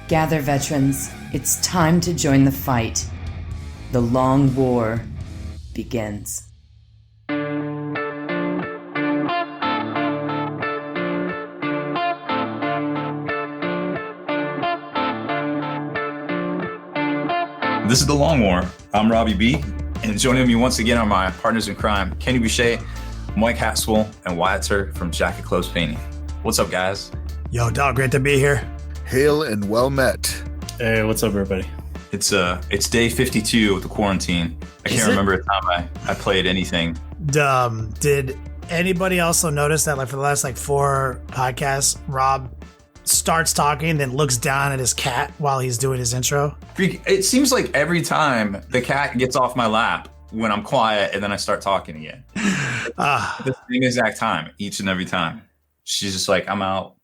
Gather, veterans. It's time to join the fight. The long war begins. This is The Long War. I'm Robbie B, and joining me once again are my partners in crime, Kenny Boucher, Mike Haspil, and Wyatt Turk from Jacket Close Painting. What's up, guys? Yo, dog, great to be here. Hail and well met. Hey, what's up, everybody? It's day 52 of the quarantine. I can't remember a time I played anything. Did anybody also notice that, like, for the last 4 podcasts, Rob starts talking, then looks down at his cat while he's doing his intro? It seems like every time the cat gets off my lap when I'm quiet and then I start talking again. The same exact time, each and every time. She's just like, I'm out.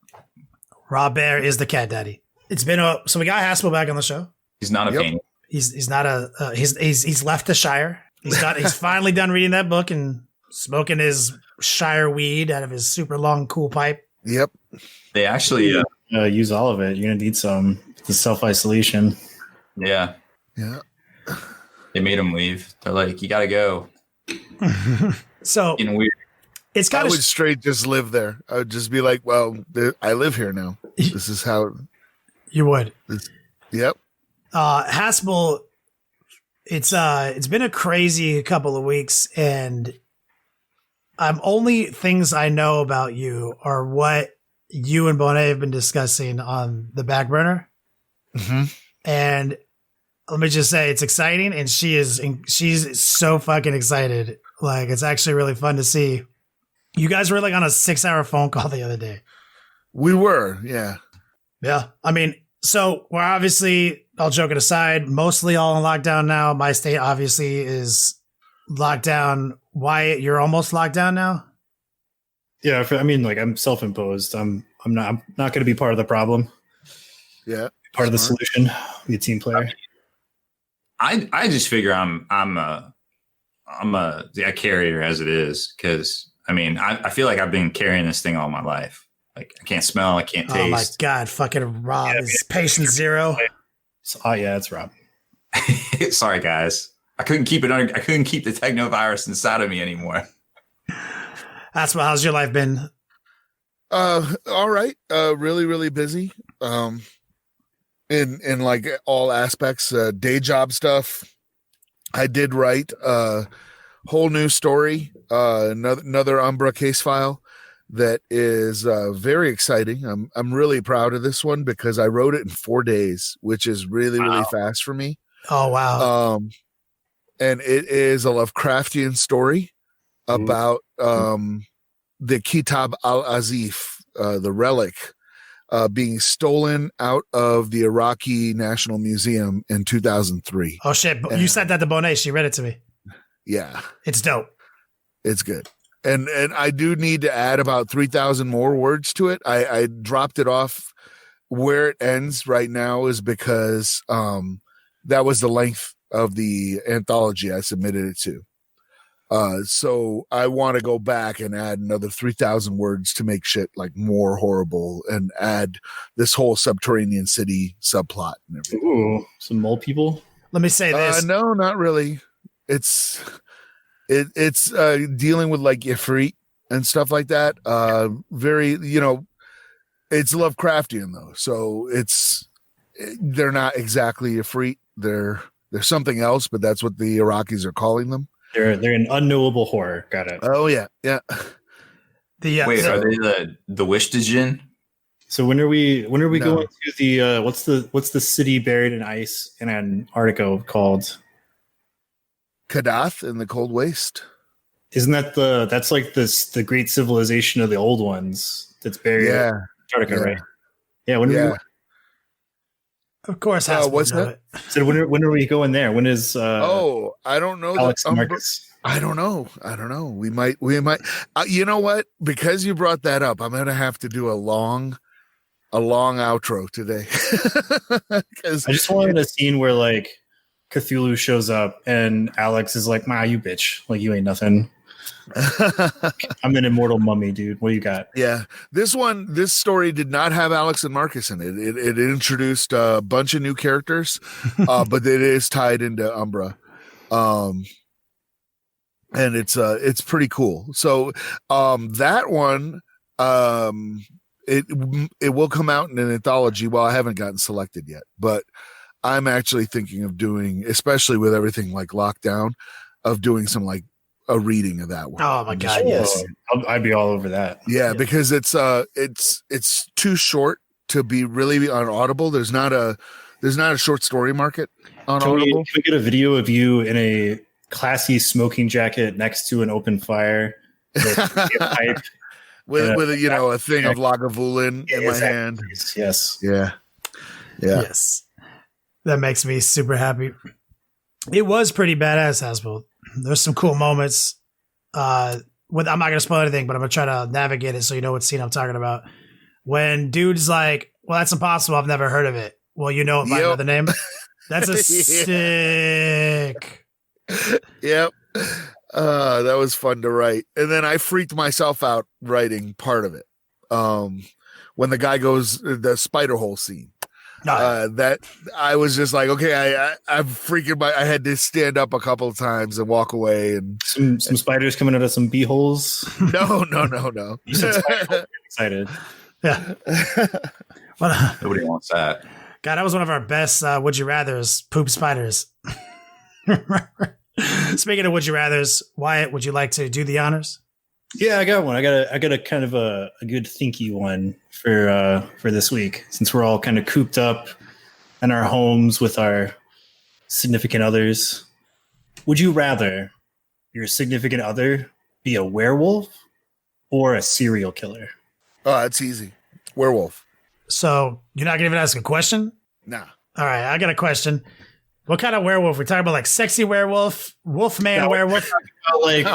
Rob Baer is the cat daddy. It's been so we got Haspil back on the show. He's not a pain. He's not a he's left the Shire. He's finally done reading that book and smoking his Shire weed out of his super long cool pipe. Yep. They actually use all of it. You're gonna need some. The self-isolation. Yeah. They made him leave. They're like, you gotta go. So weird. It's got. I would straight just live there. I would just be like, well, I live here now. This is how. You would. Yep. Haspil, it's been a crazy couple of weeks, and only things I know about you are what you and Bonet have been discussing on the back burner. Mm-hmm. And let me just say, it's exciting, and she's so fucking excited. Like, it's actually really fun to see. You guys were like on a 6-hour phone call the other day. We were, yeah. Yeah. I mean, so we're obviously, all joking aside, mostly all in lockdown now. My state obviously is locked down. Wyatt, you're almost locked down now? Yeah, I'm self-imposed. I'm not going to be part of the problem. Yeah. Part of the solution. Be a team player. I just figure I'm a carrier as it is, because I feel like I've been carrying this thing all my life. Like, I can't smell, I can't taste. Oh my God, fucking Rob is patient zero. Yeah, it's Rob. Sorry, guys. I couldn't keep the technovirus inside of me anymore. How's your life been? All right. Really, really busy. In like all aspects, day job stuff. I did write a whole new story, another Umbra case file that is very exciting. I'm really proud of this one because I wrote it in 4 days, which is really, really fast for me. Oh, wow. And it is a Lovecraftian story about the Kitab al-Azif, the relic, being stolen out of the Iraqi National Museum in 2003. Oh, shit. You said that to Bonet. She read it to me. Yeah. It's dope. It's good. And I do need to add about 3,000 more words to it. I dropped it off where it ends right now is because that was the length of the anthology I submitted it to. So I want to go back and add another 3,000 words to make shit like more horrible and add this whole subterranean city subplot and everything. Ooh, some mole people? Let me say this. No, not really. It's dealing with like Ifrit and stuff like that. Very, it's Lovecraftian though. So they're not exactly Ifrit. They're something else, but that's what the Iraqis are calling them. They're an unknowable horror. Got it. Oh yeah. Yeah. Wait, are they the Wishdajin? So when are we going to the what's the city buried in ice in Antarctica called? Kadath in the cold waste. Isn't that the great civilization of the old ones that's buried in Antarctica, right? Yeah. When are we? Of course, what's that? So when are we going there? When is? I don't know. Alex Marcus. I don't know. We might. You know what? Because you brought that up, I'm gonna have to do a long outro today. I just wanted a scene where like Cthulhu shows up and Alex is like, "Ma, you bitch! Like you ain't nothing." I'm an immortal mummy, dude. What do you got? Yeah, this story did not have Alex and Marcus in it. It introduced a bunch of new characters, but it is tied into Umbra, and it's pretty cool. So that one, it will come out in an anthology. Well, I haven't gotten selected yet, but I'm actually thinking of doing, especially with everything like lockdown, of doing some like a reading of that one. Oh my god, yes. I'd be all over that. Yeah, because it's too short to be really on Audible. There's not a short story market on Audible. Can we get a video of you in a classy smoking jacket next to an open fire with a pipe with a thing of Lagavulin in my hand? Yes. Yeah. Yes. That makes me super happy. It was pretty badass, Haspil. There's some cool moments. I'm not going to spoil anything, but I'm going to try to navigate it so you know what scene I'm talking about. When dude's like, well, that's impossible. I've never heard of it. Well, you know it by another name. That's a sick. Yep. That was fun to write. And then I freaked myself out writing part of it. When the guy goes, the spider hole scene. That I was just like, okay, I'm freaking I had to stand up a couple of times and walk away, and some spiders coming out of some bee holes. No. You said spider, excited. Yeah. Nobody wants that. God, that was one of our best would you rathers, poop spiders. Speaking of would you rathers, Wyatt, would you like to do the honors? Yeah, I got one. I got a kind of a good thinky one for this week, since we're all kind of cooped up in our homes with our significant others. Would you rather your significant other be a werewolf or a serial killer? Oh, that's easy. Werewolf. So you're not gonna even ask a question? Nah. All right, I got a question. What kind of werewolf? We're talking about like sexy werewolf, wolfman werewolf? Like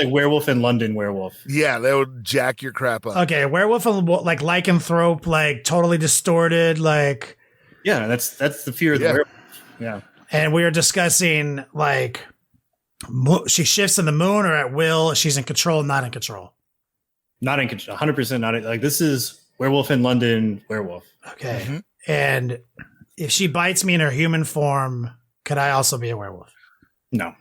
werewolf in London werewolf. Yeah, they would jack your crap up. Okay, werewolf like lycanthrope, like totally distorted, like. Yeah, that's the fear of the werewolf. Yeah. And we were discussing like she shifts in the moon or at will. She's in control, not in control. Not in control. 100% not. Like this is werewolf in London werewolf. Okay. Mm-hmm. And if she bites me in her human form, could I also be a werewolf? No.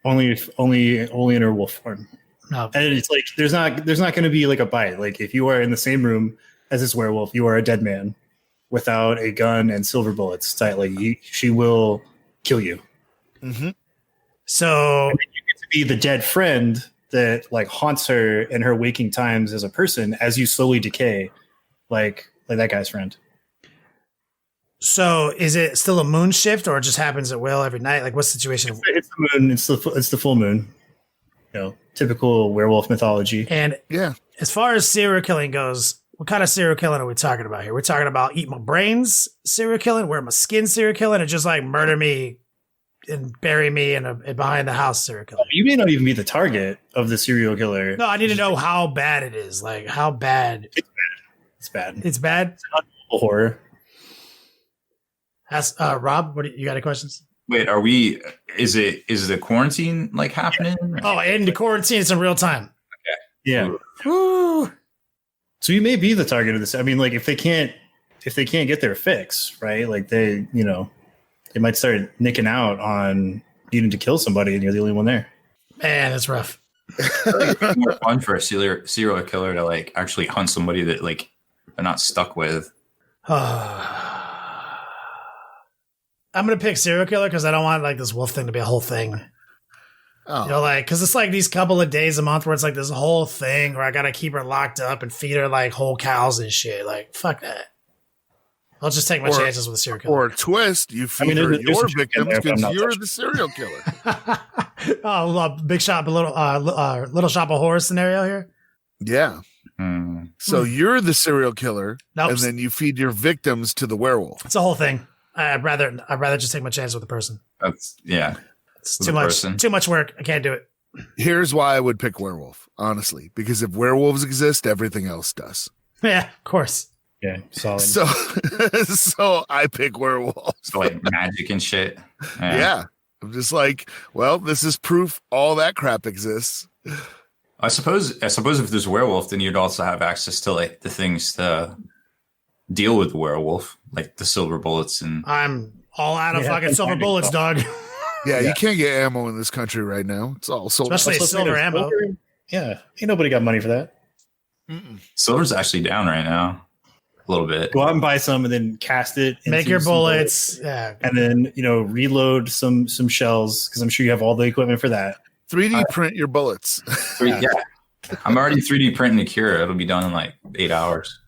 Only in her wolf form. No. And it's like there's not going to be like a bite. Like if you are in the same room as this werewolf, you are a dead man without a gun and silver bullets. Like she will kill you. Mm-hmm. So and then you get to be the dead friend that like haunts her in her waking times as a person as you slowly decay, like that guy's friend. So is it still a moon shift, or it just happens at will every night? Like what situation? It's the moon. It's the full moon. You know, typical werewolf mythology. And yeah, as far as serial killing goes, what kind of serial killing are we talking about here? We're talking about eat my brains serial killing, wear my skin serial killing, or just like murder me and bury me in behind the house serial killing? You may not even be the target of the serial killer. No, I need to know how bad it is. Like how bad? It's bad. It's bad. It's not horror. Ask Rob. What you got? Any questions? Wait, is the quarantine like happening? Yeah. Oh, and the quarantine is in real time. Okay. Yeah. Woo. So you may be the target of this. I mean, like if they can't get their fix, right? Like they might start nicking out on needing to kill somebody, and you're the only one there. Man, that's rough. It's more fun for a serial killer to like actually hunt somebody that like they're not stuck with. I'm gonna pick serial killer because I don't want like this wolf thing to be a whole thing. Oh. You know, like because it's like these couple of days a month where it's like this whole thing where I gotta keep her locked up and feed her like whole cows and shit. Like fuck that. I'll just take my chances with a serial killer. Or a twist, you feed her your victims because you're the serial killer. Oh, big shop, a little shop of horror scenario here. Yeah. So you're the serial killer, and then you feed your victims to the werewolf. It's a whole thing. I'd rather just take my chance with the person. It's too much work. I can't do it. Here's why I would pick werewolf, honestly, because if werewolves exist, everything else does. Yeah, of course. Yeah, solid. So I pick werewolves. So like magic and shit. Yeah. I'm just like, well, this is proof all that crap exists. I suppose if there's a werewolf, then you'd also have access to like the things to deal with the werewolf, like the silver bullets and. I'm all out of fucking silver bullets, dog. Yeah, you can't get ammo in this country right now. It's all sold. Especially silver ammo. Yeah, ain't nobody got money for that. Silver's actually down right now, a little bit. Go out and buy some, and then cast it. Make your bullets, yeah, and then reload some shells because I'm sure you have all the equipment for that. 3D print your bullets. Yeah, I'm already 3D printing the cure. It'll be done in like 8 hours.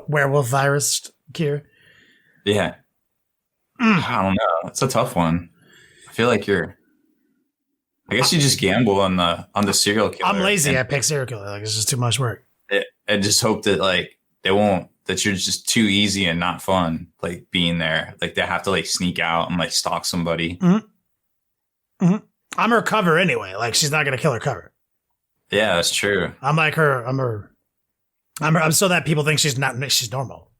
Werewolf virus cure. Yeah, I don't know. It's a tough one. I feel like I guess you just gamble on the serial killer. I'm lazy. I pick serial killer. Like it's just too much work. And just hope that like that you're just too easy and not fun. Like being there, like they have to like sneak out and like stalk somebody. Mm-hmm. Mm-hmm. I'm her cover anyway. Like she's not gonna kill her cover. Yeah, that's true. I'm like her. I'm so that people think she's normal.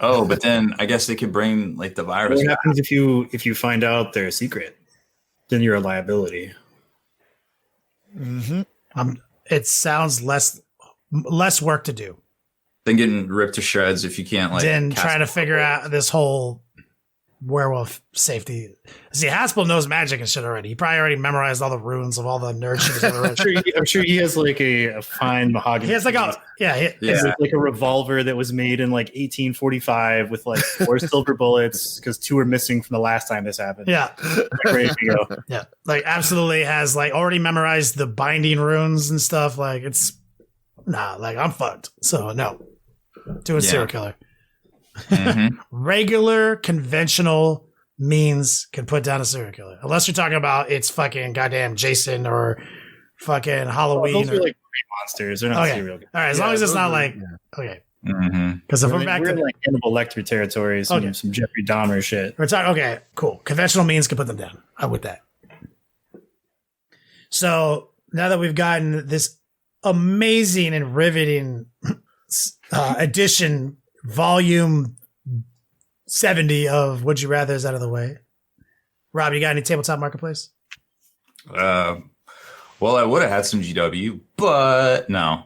Oh, but then I guess they could bring like the virus. What happens if you find out their secret? Then you're a liability. Mm-hmm. It sounds less work to do than getting ripped to shreds if you can't like. Then trying to figure out this whole werewolf safety. See, Haspil knows magic and shit already. He probably already memorized all the runes of all the nerd shit he's ever read. I'm sure he has like a fine mahogany. He has like like a revolver that was made in like 1845 with like 4 silver bullets because 2 were missing from the last time this happened. Yeah, like, ready to go. Yeah, like absolutely has like already memorized the binding runes and stuff. Like like I'm fucked. So no, doing serial killer. Mm-hmm. Regular conventional means can put down a serial killer, unless you're talking about it's fucking goddamn Jason or fucking Halloween. Those are like monsters. They're not serial killers. All right, as long as it's not like okay. Because if we're back to like Hannibal Lecter territory, some Jeffrey Dahmer shit. We're talking okay, cool. Conventional means can put them down. I'm with that. So now that we've gotten this amazing and riveting edition. Volume 70 of Would You Rather is out of the way. Rob, you got any tabletop marketplace? Well, I would have had some GW, but no.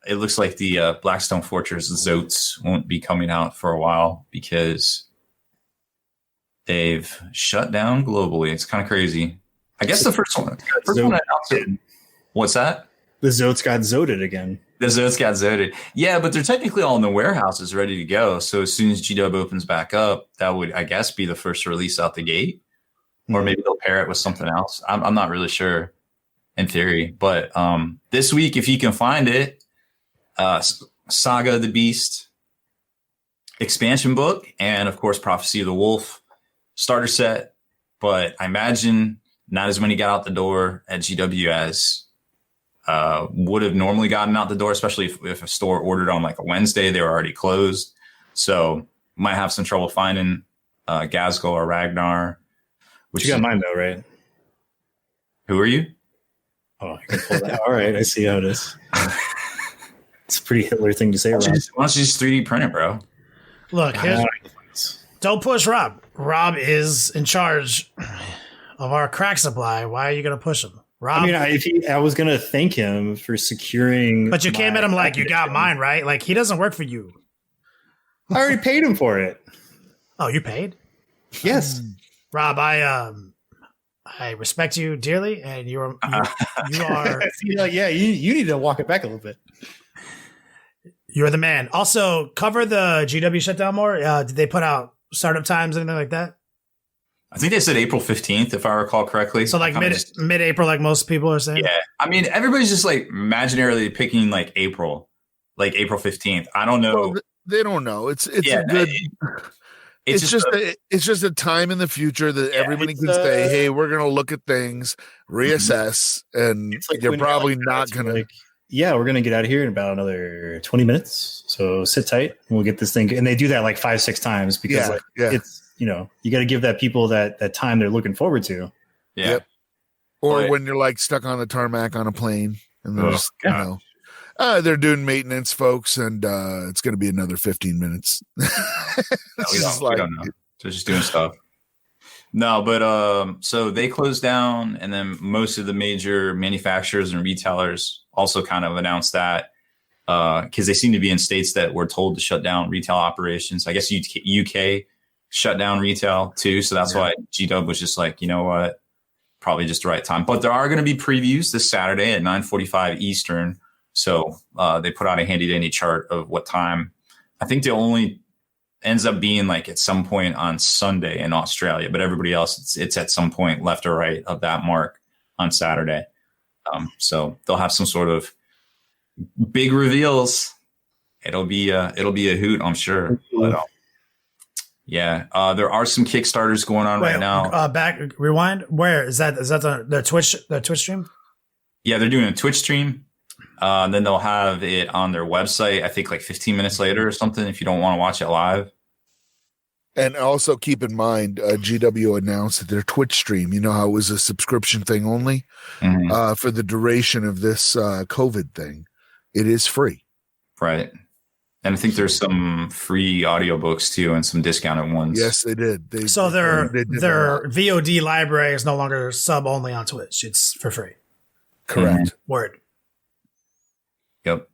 It looks like the Blackstone Fortress Zotes won't be coming out for a while because they've shut down globally. It's kind of crazy. I guess the first one I announced it. What's that? The Zotes got zoted again. The Zotes got zoted. Yeah, but they're technically all in the warehouses ready to go. So as soon as GW opens back up, that would, I guess, be the first release out the gate. Or maybe they'll pair it with something else. I'm not really sure in theory. But this week, if you can find it, Saga of the Beast expansion book and, of course, Prophecy of the Wolf starter set. But I imagine not as many got out the door at GW as would have normally gotten out the door, especially if a store ordered on like a Wednesday, they were already closed. So might have some trouble finding Gazgul or Ragnar. Which you got mine though, right? Who are you? Oh, I can pull that. All right, I see how it is. It's a pretty Hitler thing to say, Rob. Why don't you just 3D print it, bro? Look, don't push Rob. Rob is in charge of our crack supply. Why are you going to push him? Rob, I mean, I was going to thank him for securing. But you came at him like, you got mine, right? Like, he doesn't work for you. I already paid him for it. Oh, you paid? Yes. Rob, I respect you dearly, and you are. Yeah, you need to walk it back a little bit. You're the man. Also, cover the GW shutdown more. Did they put out startup times, anything like that? I think they said April 15th, if I recall correctly. So like mid-April, like most people are saying? Yeah. I mean, everybody's just like imaginarily picking like April 15th. I don't know. Well, they don't know. It's a good... It's just a time in the future that everybody can say, hey, we're going to look at things, reassess, and like you're probably not going to... Like, yeah, we're going to get out of here in about another 20 minutes. So sit tight and we'll get this thing. And they do that like 5-6 times because it's, you got to give that people that time they're looking forward to. Yeah. Yep. Or when you're like stuck on the tarmac on a plane and there's, they're doing maintenance, folks, and it's going to be another 15 minutes. We don't know. They're just doing stuff. No, but so they closed down, and then most of the major manufacturers and retailers also kind of announced that because they seem to be in states that were told to shut down retail operations. I guess UK shut down retail too, so that's why GW was just like, you know what, probably just the right time. But there are going to be previews this Saturday at 9:45 Eastern. So they put out a handy dandy chart of what time. I think the only ends up being like at some point on Sunday in Australia, but everybody else it's at some point left or right of that mark on Saturday. So they'll have some sort of big reveals. It'll be a hoot, I'm sure. But, yeah, there are some Kickstarters going on right now. Rewind. Where is that? Is that the Twitch stream? Yeah, they're doing a Twitch stream. Then they'll have it on their website, I think like 15 minutes later or something, if you don't want to watch it live. And also keep in mind, GW announced that their Twitch stream, you know how it was a subscription thing only, for the duration of this COVID thing, it is free. Right. And I think there's some free audiobooks too and some discounted ones. Yes, they did. Their VOD library is no longer sub only on Twitch. It's for free. Correct. Word. Yep.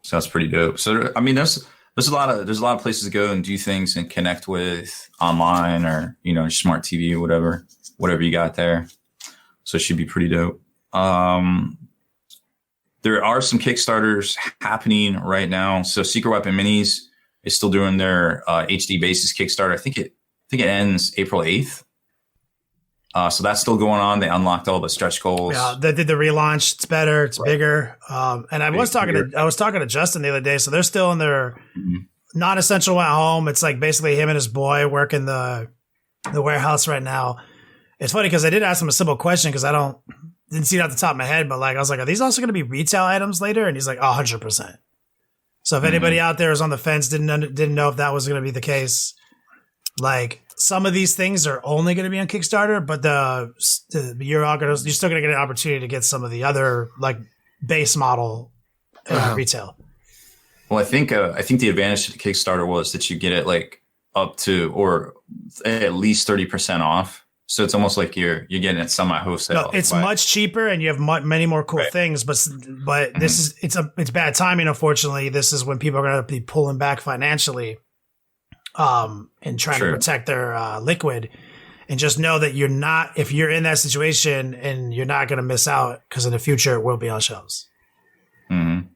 So that's pretty dope. So I mean, there's a lot of places to go and do things and connect with online or, you know, smart TV or whatever you got there. So it should be pretty dope. There are some Kickstarters happening right now. So Secret Weapon Minis is still doing their HD basis Kickstarter. I think it ends April 8th. So that's still going on. They unlocked all the stretch goals. Yeah, they did the relaunch. It's better. It's bigger. And I was talking to Justin the other day. So they're still in their non-essential went home. It's like basically him and his boy working the warehouse right now. It's funny because I did ask him a simple question because didn't see it off the top of my head, but like I was like, are these also going to be retail items later? And he's like, 100%. So if anybody out there is on the fence, didn't know if that was going to be the case, like some of these things are only going to be on Kickstarter, but you're still going to get an opportunity to get some of the other like base model retail. Well, I think the advantage to the Kickstarter was that you get it like up to or at least 30% off. So it's almost like you're getting it semi-wholesale. No, it's much cheaper, and you have many more cool things. But this is it's bad timing. Unfortunately, this is when people are going to be pulling back financially, and trying to protect their liquid. And just know that if you're in that situation, and you're not going to miss out because in the future it will be on shelves. Mm-hmm.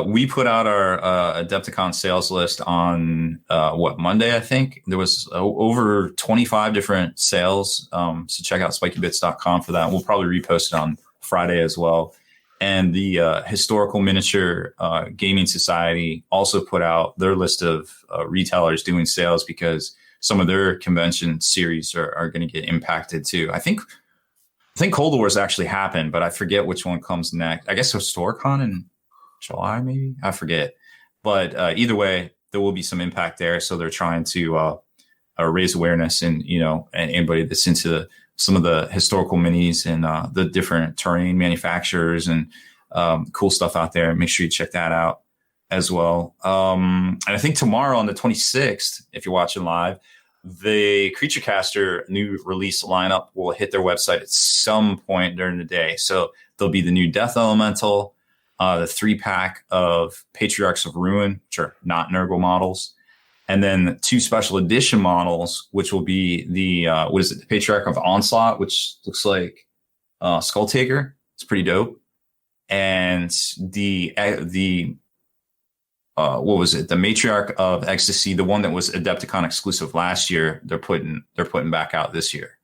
We put out our Adepticon sales list on Monday, I think. There was over 25 different sales. So check out spikybits.com for that. We'll probably repost it on Friday as well. And the Historical Miniature Gaming Society also put out their list of retailers doing sales because some of their convention series are going to get impacted too. I think Cold Wars actually happened, but I forget which one comes next. I guess Historicon and July, maybe, I forget, but either way, there will be some impact there. So they're trying to raise awareness, and anybody that's into some of the historical minis and the different terrain manufacturers and cool stuff out there. Make sure you check that out as well. And I think tomorrow on the 26th, if you're watching live, the Creature Caster new release lineup will hit their website at some point during the day. So there'll be the new Death Elemental, the 3-pack of Patriarchs of Ruin, which are not Nurgle models, and then 2 special edition models, which will be the the Patriarch of Onslaught, which looks like Skull Taker. It's pretty dope, and the Matriarch of Ecstasy, the one that was Adepticon exclusive last year. They're putting back out this year.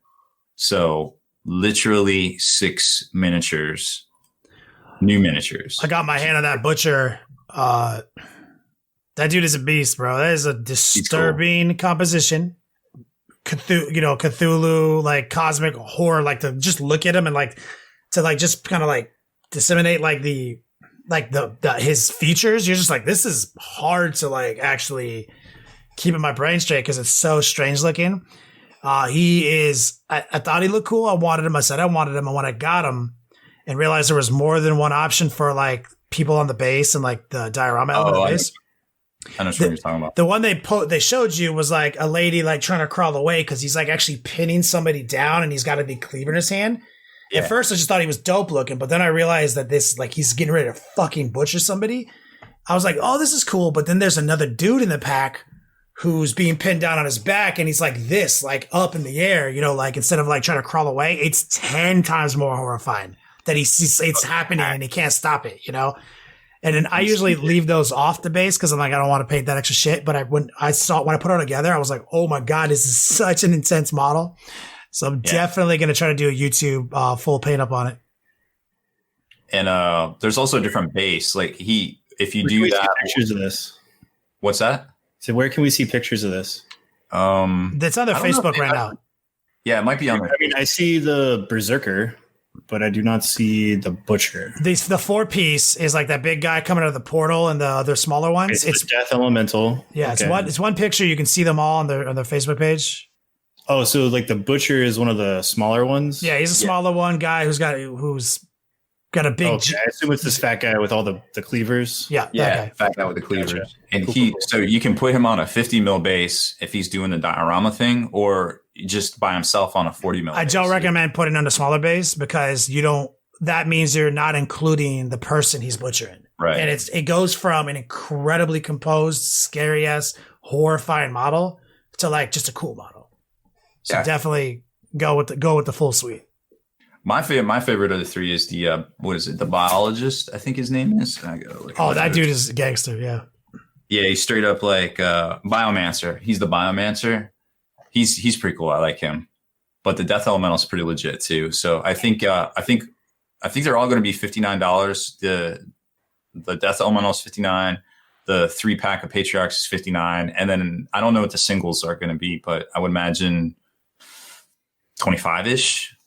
So literally 6 miniatures. New miniatures. I got my hand on that Butcher. That dude is a beast, bro. That is a disturbing composition. Cthulhu, like cosmic horror, like to just look at him and like to like just kind of like disseminate like the his features. You're just like, this is hard to like actually keep in my brain straight because it's so strange looking. He is. I thought he looked cool. I wanted him. I said I wanted him, and when I got him, and realized there was more than one option for like people on the base and like the diorama element of the base. I know what you're talking about. The one they showed you was like a lady like trying to crawl away because he's like actually pinning somebody down and he's got a big cleaver in his hand. Yeah. At first, I just thought he was dope looking, but then I realized that this like he's getting ready to fucking butcher somebody. I was like, oh, this is cool. But then there's another dude in the pack who's being pinned down on his back, and he's like this, like up in the air, you know, like instead of like trying to crawl away, it's 10 times more horrifying that he sees it's happening and he can't stop it, you know. And then I usually leave those off the base because I'm like, I don't want to paint that extra shit. But when I put it all together, I was like, oh my God, this is such an intense model. So I'm definitely going to try to do a YouTube full paint up on it. And there's also a different base. Like if you do that, pictures of this. What's that? So where can we see pictures of this? That's on their Facebook right now. Yeah, it might be on there. I mean, I see the Berserker, but I do not see the Butcher. The 4-piece is like that big guy coming out of the portal, and the other smaller ones. It's Death Elemental. Yeah, okay. It's one picture. You can see them all on their Facebook page. Oh, so like the Butcher is one of the smaller ones? Yeah, he's a smaller one guy who's got a big. Okay, I assume it's this fat guy with all the cleavers. Yeah, fat guy with the cleavers. Gotcha. And so you can put him on a 50 mil base if he's doing the diorama thing, or just by himself on a 40 mil. I don't recommend putting on a smaller base because that means you're not including the person he's butchering. Right. And it goes from an incredibly composed, scary ass, horrifying model to like just a cool model. So definitely go with the full suite. My favorite of the three is the the biologist, I think his name is. That dude is a gangster, yeah. Yeah, he's straight up like biomancer. He's the biomancer. He's pretty cool. I like him. But the Death Elemental is pretty legit too. So I think they're all going to be $59. The Death Elemental is $59. The 3-pack of Patriarchs is $59, and then I don't know what the singles are going to be, but I would imagine 25-ish.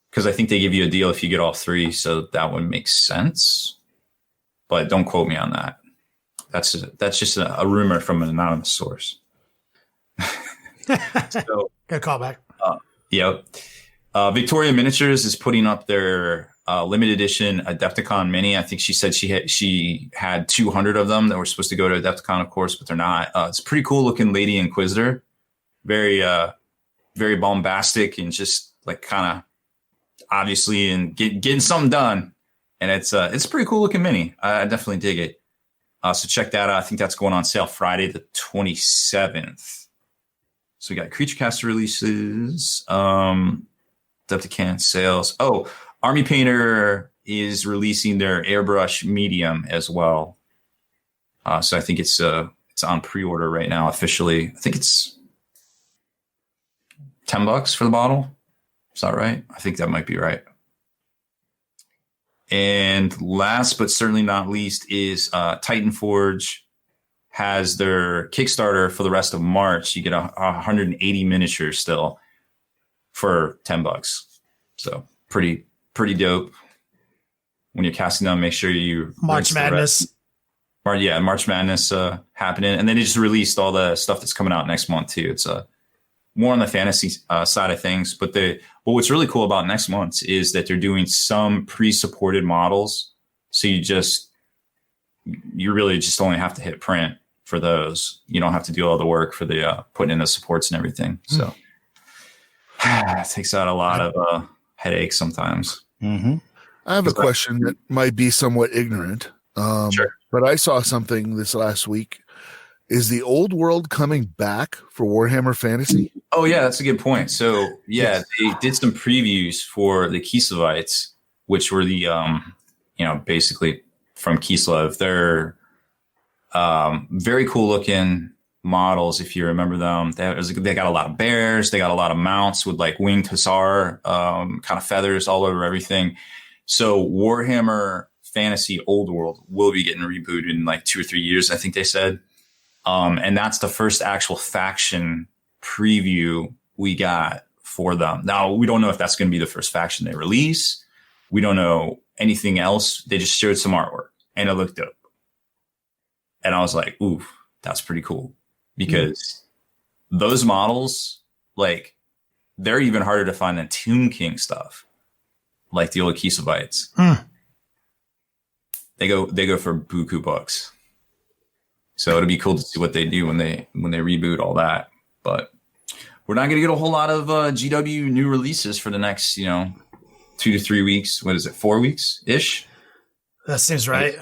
Because I think they give you a deal if you get all 3, so that one makes sense. But don't quote me on that. That's just a rumor from an anonymous source. So, good callback. Yep. Victoria Miniatures is putting up their limited edition Adepticon mini. I think she said she had 200 of them that were supposed to go to Adepticon, of course, but they're not. It's a pretty cool looking Lady Inquisitor, very very bombastic and just like kind of obviously and getting something done. And it's a pretty cool looking mini. I definitely dig it. So check that out. I think that's going on sale Friday the 27th. So we got Creature Caster releases, Adepticon sales. Oh, Army Painter is releasing their airbrush medium as well. So I think it's on pre-order right now officially. I think it's $10 for the bottle. Is that right? I think that might be right. And last but certainly not least is Titan Forge has their Kickstarter for the rest of March. You get 180 miniatures still for $10. So pretty dope. When you're casting them, make sure you March Madness. March Madness happening, and then they just released all the stuff that's coming out next month too. It's more on the fantasy side of things, but what's really cool about next month is that they're doing some pre-supported models, so you really just only have to hit print for those. You don't have to do all the work for the putting in the supports and everything. So it takes out a lot of headaches sometimes. Mm-hmm. I have a question that might be somewhat ignorant, sure. But I saw something this last week. Is the old world coming back for Warhammer Fantasy? Oh yeah, that's a good point. So yeah, they did some previews for the Kislevites, which were the basically from Kislev. They're very cool looking models, if you remember them. They got a lot of bears, they got a lot of mounts with like winged hussar kind of feathers all over everything. So Warhammer Fantasy Old World will be getting rebooted in like 2 or 3 years, I think they said. And that's the first actual faction preview we got for them. Now, we don't know if that's going to be the first faction they release. We don't know anything else. They just showed some artwork and it looked dope. And I was like, ooh, that's pretty cool. Because those models, like, they're even harder to find than Tomb King stuff, like the old Kislevites. They go for buku bucks. So it'll be cool to see what they do when they reboot all that. But we're not going to get a whole lot of GW new releases for the next 2 to 3 weeks. What is it, 4 weeks ish? That seems right.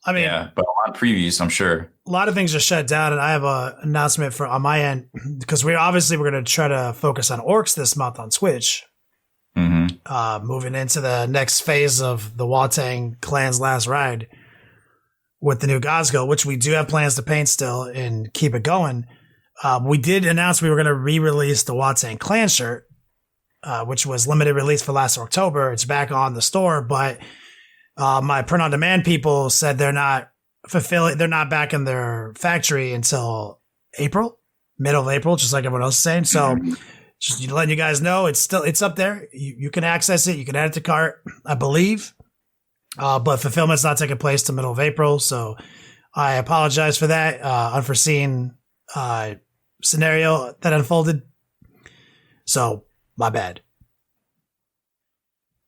I mean, yeah, but a lot of previews, I'm sure. A lot of things are shut down, and I have an announcement on my end because we're going to try to focus on Orks this month on Switch. Mm-hmm. Moving into the next phase of the Watang clan's last ride with the new Gosgo, which we do have plans to paint still and keep it going. We did announce we were going to re-release the Watang clan shirt, which was limited release for last October. It's back on the store, but my print on demand people said they're not back in their factory until middle of April, just like everyone else is saying. So just letting you guys know, it's up there. You can access it. You can add it to cart, I believe. But fulfillment's not taking place till middle of April. So I apologize for that unforeseen scenario that unfolded. So my bad.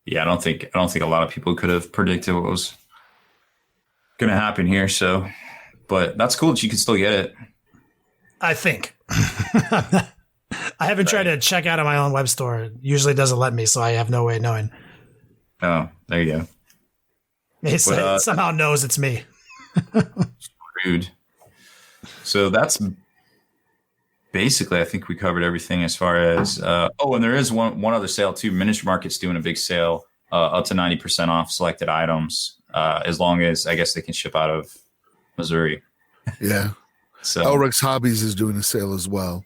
Yeah, I don't think a lot of people could have predicted what was going to happen here. So, but that's cool that you can still get it. I think. I haven't tried to check out on my own web store. It usually doesn't let me, so I have no way of knowing. Oh, there you go. It somehow knows it's me. Rude. So that's basically, I think we covered everything as far as. And there is one other sale too. Miniature Market's doing a big sale, up to 90% off selected items, as long as I guess they can ship out of Missouri. Yeah. So Elric's Hobbies is doing a sale as well.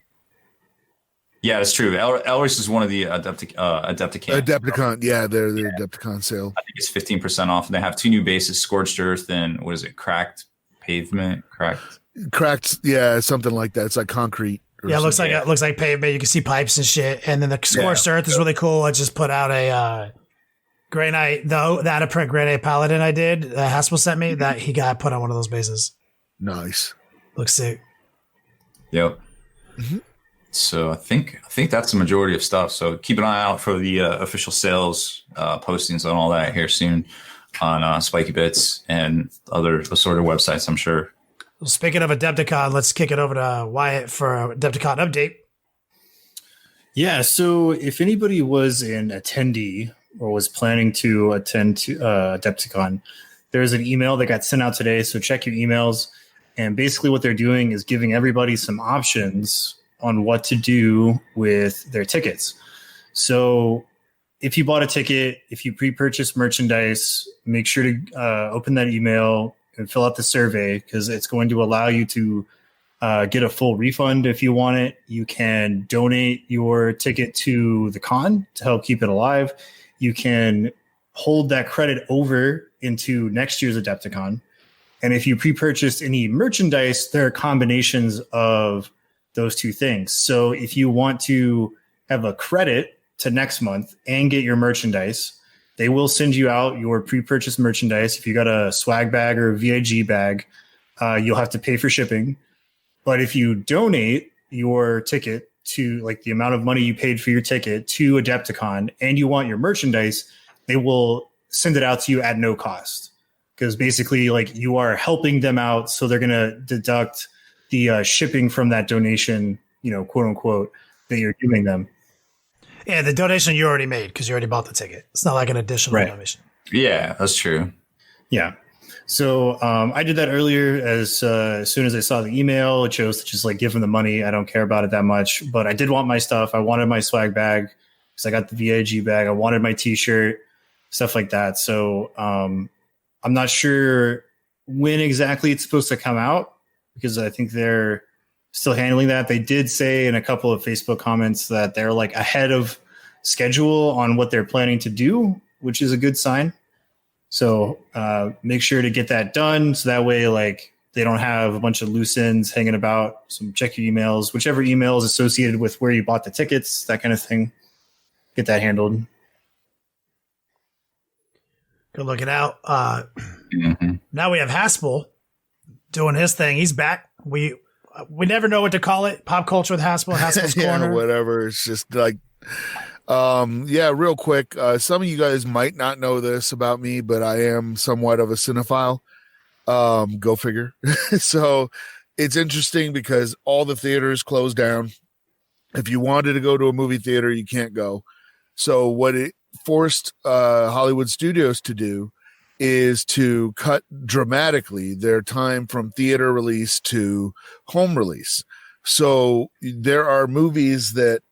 Yeah, that's true. Elric's is one of the Adepticon. Adepticon, yeah, they're Adepticon sale. I think it's 15% off, and they have 2 new bases: Scorched Earth and what is it? Cracked Pavement, cracked. Yeah, something like that. It's like concrete. Yeah, it looks like pavement. You can see pipes and shit. And then the Scorched Earth is really cool. I just put out a Grey Knight, the out of print Grey Knight Paladin I did. Haspil sent me that he got put on one of those bases. Nice. Looks sick. Yep. Mm-hmm. So I think that's the majority of stuff. So keep an eye out for the official sales postings and all that here soon on Spiky Bits and other assorted websites, I'm sure. Well, speaking of Adepticon, let's kick it over to Wyatt for a Adepticon update. Yeah, so if anybody was an attendee or was planning to attend to Adepticon, there's an email that got sent out today, so check your emails. And basically what they're doing is giving everybody some options on what to do with their tickets. So if you bought a ticket, if you pre-purchased merchandise, make sure to open that email and fill out the survey, because it's going to allow you to get a full refund if you want it. You can donate your ticket to the con to help keep it alive. You can hold that credit over into next year's Adepticon. And if you pre-purchased any merchandise, there are combinations of those two things. So if you want to have a credit to next month and get your merchandise, they will send you out your pre-purchased merchandise. If you got a swag bag or a VIG bag, you'll have to pay for shipping. But if you donate your ticket to, like, the amount of money you paid for your ticket to Adepticon and you want your merchandise, they will send it out to you at no cost. Because basically, like, you are helping them out, so they're going to deduct the shipping from that donation, quote unquote, that you're giving them. Yeah, the donation you already made because you already bought the ticket. It's not like an additional donation. Yeah, that's true. Yeah. So I did that earlier as soon as I saw the email. It chose to just, like, give them the money. I don't care about it that much, but I did want my stuff. I wanted my swag bag because I got the VIG bag. I wanted my T-shirt, stuff like that. So I'm not sure when exactly it's supposed to come out, because I think they're still handling that. They did say in a couple of Facebook comments that they're, like, ahead of schedule on what they're planning to do, which is a good sign. So make sure to get that done, so that way, like, they don't have a bunch of loose ends hanging about. So check your emails, whichever email is associated with where you bought the tickets, that kind of thing. Get that handled. Good looking out. Now we have Haspil doing his thing. He's back. We never know what to call it. Pop culture with Haspil. Haspil's corner. Whatever. It's just like, real quick. Some of you guys might not know this about me, but I am somewhat of a cinephile. Go figure. So it's interesting because all the theaters closed down. If you wanted to go to a movie theater, you can't go. So what it forced Hollywood studios to do is to cut dramatically their time from theater release to home release. So there are movies that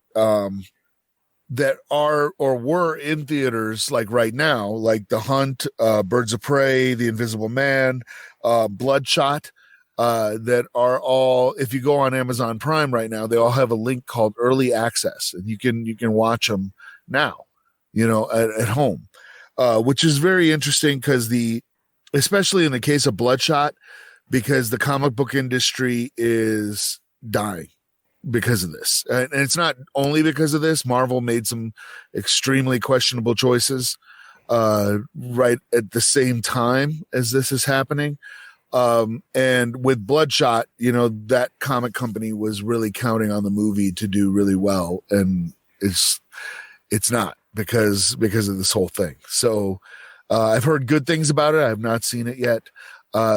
that are or were in theaters like right now, like The Hunt, Birds of Prey, The Invisible Man, Bloodshot, that are all, if you go on Amazon Prime right now, they all have a link called Early Access, and you can watch them now, at home, which is very interesting because especially in the case of Bloodshot, because the comic book industry is dying because of this. And it's not only because of this. Marvel made some extremely questionable choices right at the same time as this is happening. And with Bloodshot, that comic company was really counting on the movie to do really well. And it's not because of this whole thing. So I've heard good things about it. I have not seen it yet.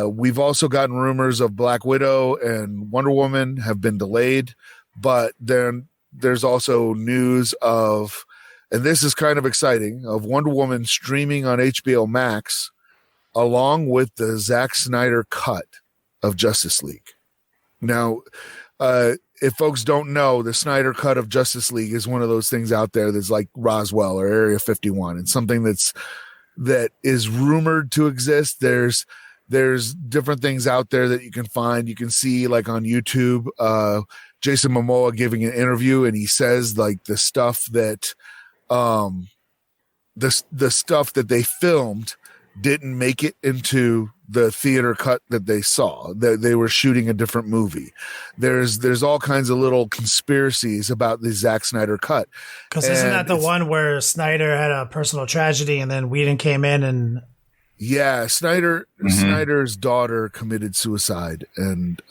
We've also gotten rumors of Black Widow and Wonder Woman have been delayed, but then there's also news of, and this is kind of exciting, of Wonder Woman streaming on HBO Max along with the Zack Snyder cut of Justice League. Now, if folks don't know, the Snyder cut of Justice League is one of those things out there that's like Roswell or Area 51. It's something that is rumored to exist. There's different things out there that you can find. You can see like on YouTube, Jason Momoa giving an interview, and he says like the stuff that the stuff that they filmed didn't make it into the theater cut that they saw. They were shooting a different movie. There's all kinds of little conspiracies about the Zack Snyder cut. Because isn't that the one where Snyder had a personal tragedy and then Whedon came in and... Yeah, Snyder's daughter committed suicide, and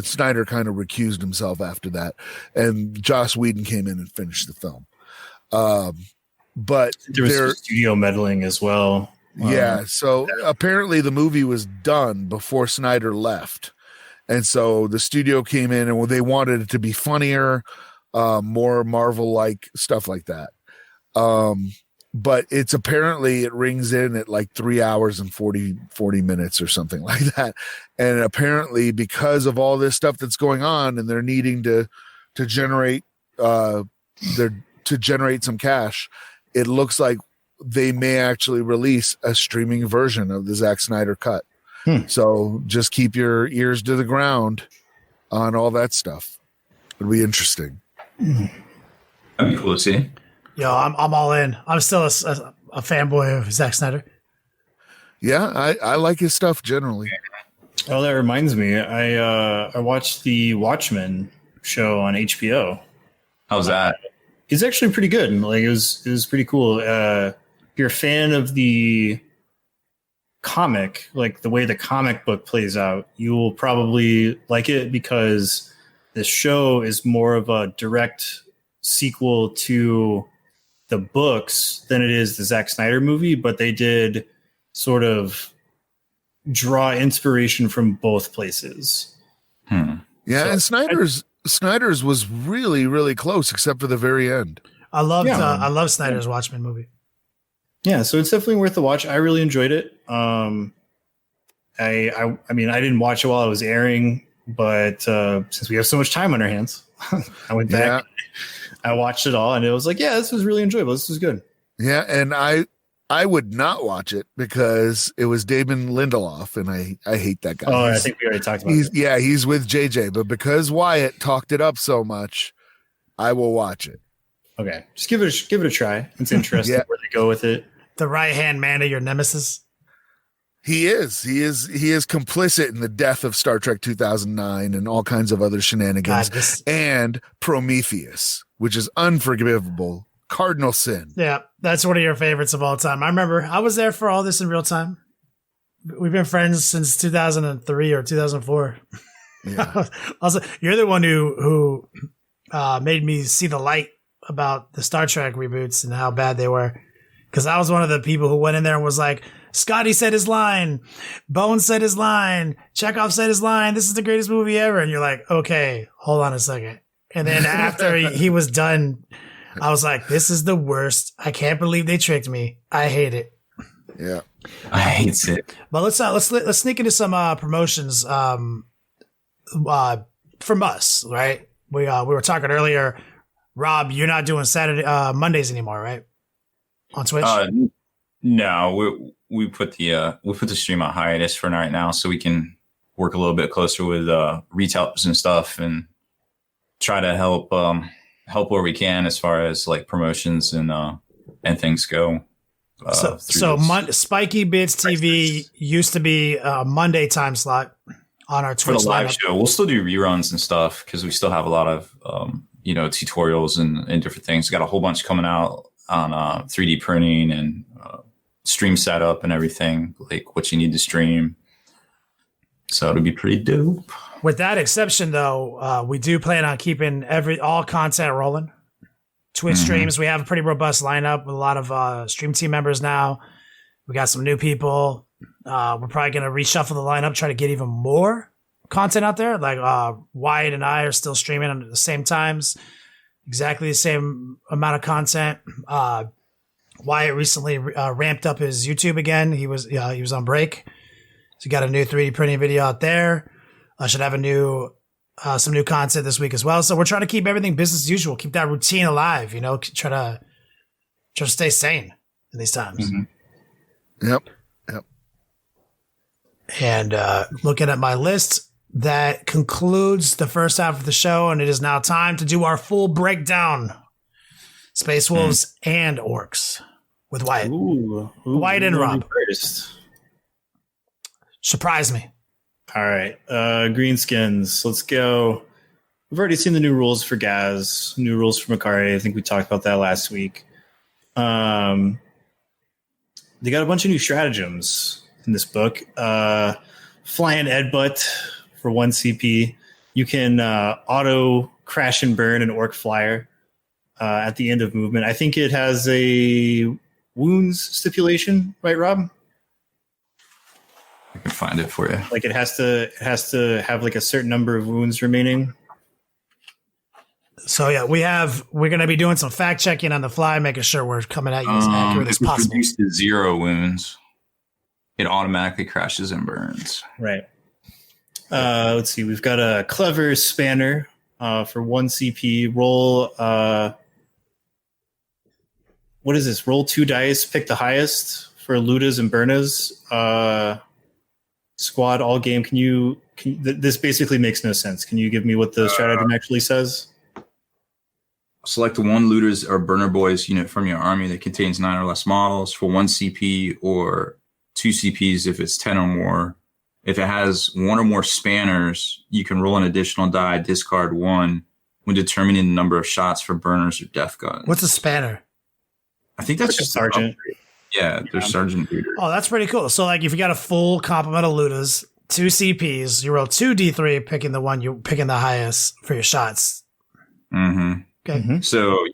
Snyder kind of recused himself after that, and Joss Whedon came in and finished the film. But there was studio meddling as well. Yeah, so apparently the movie was done before Snyder left, and so the studio came in and they wanted it to be funnier, more Marvel-like stuff like that. But it's apparently it rings in at like 3 hours and 40 minutes or something like that. And apparently because of all this stuff that's going on and they're needing to generate some cash, it looks like they may actually release a streaming version of the Zack Snyder cut. So just keep your ears to the ground on all that stuff. It'll be interesting. That'd be cool to see. Yo, I'm all in. I'm still a fanboy of Zack Snyder. Yeah, I like his stuff generally. Oh, that reminds me. I watched the Watchmen show on HBO. How's that? It's actually pretty good. Like it was pretty cool. If you're a fan of the comic, like the way the comic book plays out, you will probably like it because the show is more of a direct sequel to the books than it is the Zack Snyder movie, but they did sort of draw inspiration from both places. Yeah, so, and Snyder's was really, really close, except for the very end. I love Snyder's Watchmen movie. Yeah, so it's definitely worth the watch. I really enjoyed it. I mean, I didn't watch it while it was airing, but since we have so much time on our hands, I went back. Yeah. I watched it all, and it was like, yeah, this was really enjoyable. This was good. Yeah, and I would not watch it because it was Damon Lindelof, and I hate that guy. Oh, I think we already talked about it. Yeah, he's with JJ, but because Wyatt talked it up so much, I will watch it. Okay, just give it a try. It's interesting where they go with it. The right-hand man of your nemesis. He is complicit in the death of Star Trek 2009 and all kinds of other shenanigans. And Prometheus, which is unforgivable. Cardinal sin. Yeah, that's one of your favorites of all time. I remember I was there for all this in real time. We've been friends since 2003 or 2004. Yeah. Also, you're the one who made me see the light about the Star Trek reboots and how bad they were. Because I was one of the people who went in there and was like, Scotty said his line. Bones said his line. Chekhov said his line. This is the greatest movie ever. And you're like, okay, hold on a second. And then after he was done, I was like, this is the worst. I can't believe they tricked me. I hate it. Yeah. I hate it. But let's sneak into some promotions from us, right? We were talking earlier. Rob, you're not doing Mondays anymore, right? On Twitch? No, we put the stream on hiatus for right now, so we can work a little bit closer with retailers and stuff, and try to help where we can as far as like promotions and things go. Spiky Bits TV used to be a Monday time slot on our Twitch for the live lineup. show. We'll still do reruns and stuff because we still have a lot of tutorials and different things. We got a whole bunch coming out on 3D printing and stream setup and everything, like what you need to stream. So it'll be pretty dope. With that exception, though, we do plan on keeping all content rolling. Twitch streams, we have a pretty robust lineup with a lot of stream team members now. We got some new people. We're probably going to reshuffle the lineup, try to get even more content out there. Like Wyatt and I are still streaming at the same times, exactly the same amount of content. Wyatt recently ramped up his YouTube again. He was on break, so he got a new 3D printing video out there. I should have some new content this week as well. So we're trying to keep everything business as usual, keep that routine alive. Try to stay sane in these times. Mm-hmm. Yep. And looking at my list, that concludes the first half of the show, and it is now time to do our full breakdown. Space Wolves and Orks with Wyatt. Wyatt and Rob. First. Surprise me. All right. Greenskins. Let's go. We've already seen the new rules for Gaz, new rules for Makari. I think we talked about that last week. They got a bunch of new stratagems in this book. Flying Edbutt for 1 CP. You can auto crash and burn an Orc flyer at the end of movement. I think it has a wounds stipulation, right, Rob? I can find it for you. Like it has to have like a certain number of wounds remaining. So yeah, we're going to be doing some fact checking on the fly, making sure we're coming at you as accurate as possible. If it's reduced to 0 wounds, it automatically crashes and burns. Right. Let's see. We've got a clever spanner for 1 CP. Roll. What is this? Roll 2 dice. Pick the highest for Ludas and Burnas. Squad all game. This basically makes no sense. Can you give me what the stratagem actually says? Select 1 Looters or Burner Boys unit from your army that contains 9 or less models for 1 CP or 2 CPs if it's 10 or more. If it has 1 or more spanners, you can roll an additional die, discard 1 when determining the number of shots for burners or death guns. What's a spanner? I think that's like just sergeant. Yeah, they're sergeant leader. Oh, that's pretty cool. So like if you got a full complement of Ludas, 2 CPs, you roll 2 D3, picking the highest for your shots. Mm-hmm. Okay. Mm-hmm. So,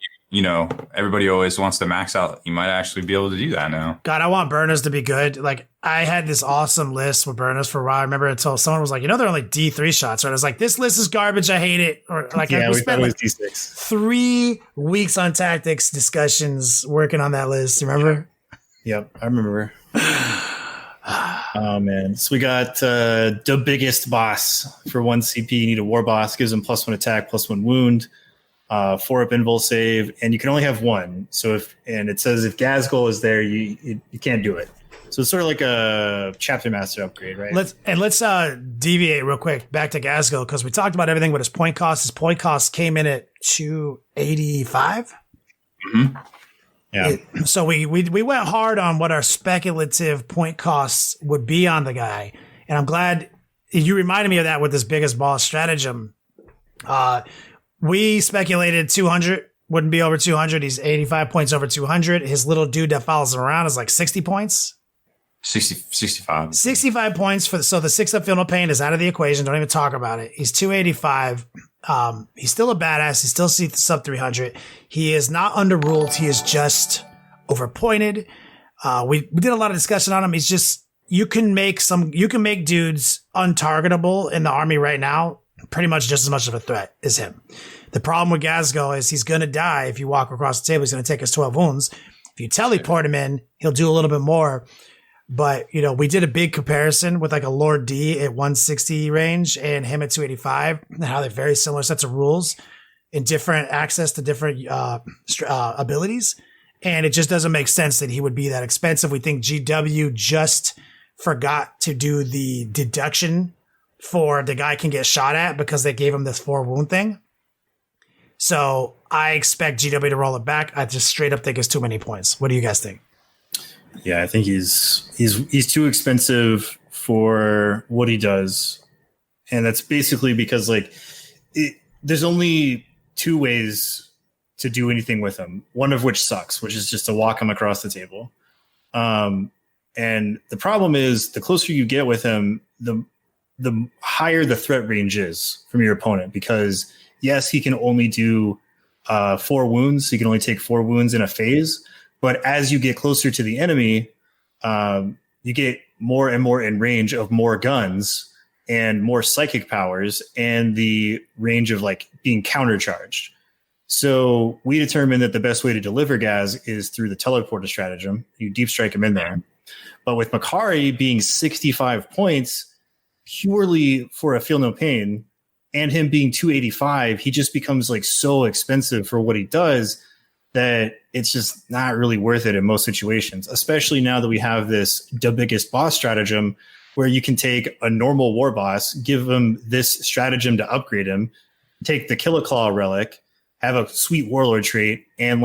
everybody always wants to max out. You might actually be able to do that now. God, I want burners to be good. Like I had this awesome list with burners for a while. I remember until someone was like, they're only D3 shots. Right? I was like, this list is garbage. I hate it. Or like, yeah, we spent like D6. 3 weeks on tactics discussions working on that list. Remember? Yep, I remember. Oh man, so we got the biggest boss for 1 CP. You need a war boss, gives him +1 attack, +1 wound, 4 up invul save, and you can only have 1. So it says if Gazgul is there, you can't do it. So it's sort of like a chapter master upgrade, right? Let's deviate real quick back to Gazgul because we talked about everything with his point cost. His point cost came in at 285. Mm-hmm. Yeah. So we went hard on what our speculative point costs would be on the guy. And I'm glad you reminded me of that with this biggest boss stratagem. We speculated 200 wouldn't be over 200. He's 85 points over 200. His little dude that follows him around is like 60 points. 65. 65 points so the 6 up Feel No Pain is out of the equation. Don't even talk about it. He's 285. He's still a badass. He still sees sub 300. He is not underruled. He is just overpointed. We did a lot of discussion on him. He's just, you can make dudes untargetable in the army right now, pretty much just as much of a threat as him. The problem with Gazgo is he's going to die if you walk across the table. He's going to take his 12 wounds. If you teleport him in, he'll do a little bit more. But, we did a big comparison with like a Lord D at 160 range and him at 285, and how they're very similar sets of rules and different access to different abilities. And it just doesn't make sense that he would be that expensive. We think GW just forgot to do the deduction for the guy can get shot at because they gave him this 4 wound thing. So I expect GW to roll it back. I just straight up think it's too many points. What do you guys think? Yeah, I think he's too expensive for what he does. And that's basically because there's only 2 ways to do anything with him, one of which sucks, which is just to walk him across the table. And the problem is the closer you get with him, the higher the threat range is from your opponent, because yes, he can only do 4 wounds. He can only take 4 wounds in a phase. But as you get closer to the enemy, you get more and more in range of more guns and more psychic powers and the range of being countercharged. So we determined that the best way to deliver Gaz is through the teleporter stratagem. You deep strike him in there. But with Makari being 65 points purely for a Feel No Pain and him being 285, he just becomes so expensive for what he does that it's just not really worth it in most situations, especially now that we have this the biggest boss stratagem where you can take a normal war boss, give him this stratagem to upgrade him, take the Killiclaw relic, have a sweet warlord trait, and